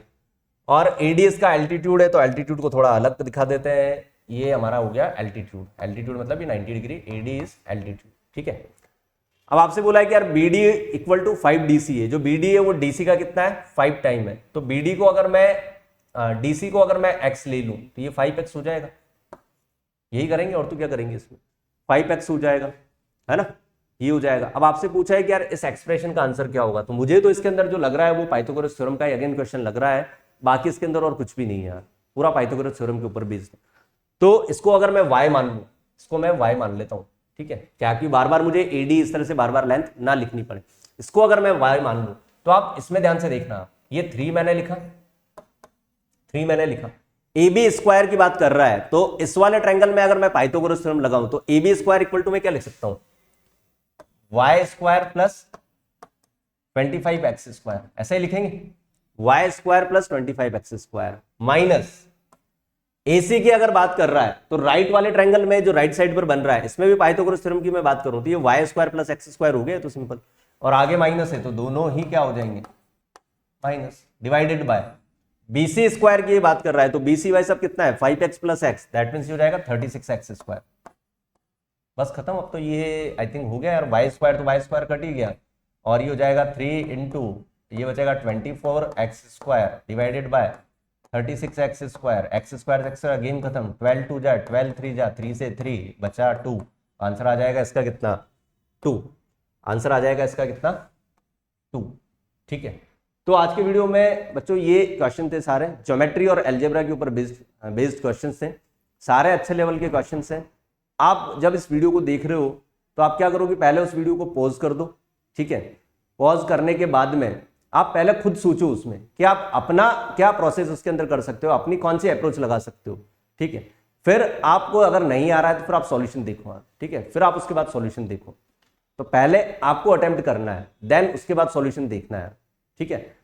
Speaker 1: और AD इसका एल्टीट्यूड है, तो एल्टीट्यूड को थोड़ा अलग दिखा देते हैं। ये हमारा हो गया एल्टीट्यूड मतलब ये 90 डिग्री, AD इज एल्टीट्यूड। ठीक है, अब आपसे बोला है कि यार BD इक्वल टू 5DC है, जो BD है वो DC का कितना है, 5 टाइम है, तो BD को अगर मैं DC को अगर मैं x ले लूं तो ये 5x हो जाएगा, यही करेंगे और तो क्या करेंगे, इसमें 5x हो जाएगा, है ना, ये हो जाएगा। अब आपसे पूछा है कि यार इस एक्सप्रेशन का आंसर क्या होगा, तो मुझे तो इसके अंदर जो लग रहा है वो पाइथागोरस थ्योरम का अगेन क्वेश्चन लग रहा है, बाकी इसके अंदर और कुछ भी नहीं है यार, पूरा पाइथागोरस थ्योरम के ऊपर बेस्ड। तो इसको अगर मैं y मान लूं, इसको मैं y मान लेता हूं। ठीक है, क्या कि बार बार मुझे AD इस तरह से बार बार लेंथ ना लिखनी पड़े, इसको अगर मैं y मान लूं, तो आप इसमें ध्यान से देखना, ये 3 मैंने लिखा, AB स्क्वायर की बात कर रहा है, तो इस वाले ट्रायंगल में अगर मैं पाइथागोरस थ्योरम लगाऊं तो AB स्क्वायर इक्वल टू मैं क्या लिख सकता हूं, y square plus 25x square, ऐसा ही लिखेंगे, y square plus 25x square minus AC की अगर बात कर रहा है तो राइट वाले ट्रायंगल में जो राइट साइड पर बन रहा है, इसमें भी पाइथागोरस थ्योरम की मैं बात करूं तो ये y square plus x square हो गया, तो सिंपल, और आगे माइनस है तो दोनों ही क्या हो जाएंगे, minus, divided by BC square की बात कर रहा है, तो BC भाई सब कितना है, 5x plus x, that means हो जाएगा 36x स्क्वायर, बस खत्म। अब तो ये आई थिंक हो गया यार, y स्क्वायर तो y स्क्वायर कट ही गया, और ये हो जाएगा 3 इंटू ये बचेगा 24x square divided by 36x square, x square again खत्म, 12 2 जा 12 3 जा 3 से 3 बचा 2, आंसर आ जाएगा इसका कितना, 2, आंसर आ जाएगा इसका कितना, 2। ठीक है, तो आज के वीडियो में बच्चों ये क्वेश्चन थे सारे, ज्योमेट्री और अलजेब्रा के ऊपर बेस्ड क्वेश्चन थे, सारे अच्छे लेवल के क्वेश्चन हैं। आप जब इस वीडियो को देख रहे हो तो आप क्या करोगे, पहले उस वीडियो को पॉज कर दो। ठीक है, पॉज करने के बाद में आप पहले खुद सोचो उसमें कि आप अपना क्या प्रोसेस उसके अंदर कर सकते हो, अपनी कौन सी अप्रोच लगा सकते हो। ठीक है, फिर आपको अगर नहीं आ रहा है तो फिर आप सॉल्यूशन देखो। ठीक है, फिर आप उसके बाद सॉल्यूशन देखो, तो पहले आपको अटेम्प्ट करना है, देन उसके बाद सॉल्यूशन देखना है। ठीक है,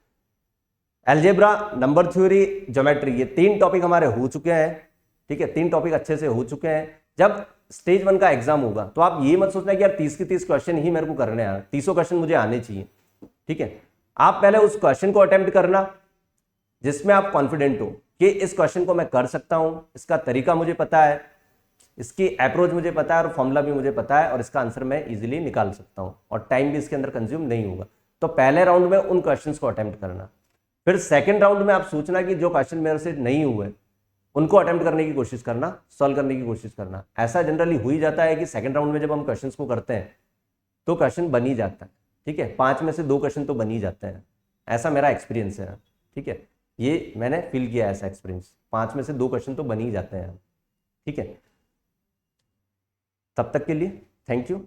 Speaker 1: अलजेब्रा, नंबर थ्योरी, ज्योमेट्री, ये 3 टॉपिक हमारे हो चुके हैं। ठीक है, 3 टॉपिक अच्छे से हो चुके हैं। जब स्टेज 1 का एग्जाम होगा तो आप ये मत सोचना कि यार 30 के 30 क्वेश्चन ही मेरे को करने हैं, 30 क्वेश्चन मुझे आने चाहिए। ठीक है, आप पहले उस क्वेश्चन को अटेम्प्ट करना जिसमें आप कॉन्फिडेंट हो कि इस क्वेश्चन को मैं कर सकता हूं, इसका तरीका मुझे पता है, इसकी अप्रोच मुझे पता है और फॉर्मूला भी मुझे पता है और इसका आंसर मैं इजीली निकाल सकता हूं और टाइम भी इसके अंदर कंज्यूम नहीं होगा। तो पहले राउंड में उन क्वेश्चंस को अटेम्प्ट करना, फिर सेकंड राउंड में आप सोचना कि जो क्वेश्चन मेरे से नहीं हुए उनको अटेम्प्ट करने की कोशिश करना, सॉल्व करने की कोशिश करना। ऐसा जनरली हो ही जाता है कि सेकंड राउंड में जब हम क्वेश्चंस को करते हैं तो क्वेश्चन बन ही जाता है। ठीक है, 5 में से 2 क्वेश्चन तो बन ही जाते हैं, ऐसा मेरा एक्सपीरियंस है। ठीक है, ये मैंने फील किया ऐसा एक्सपीरियंस, 5 में से 2 क्वेश्चन तो बन ही जाते हैं। ठीक है, तब तक के लिए थैंक यू।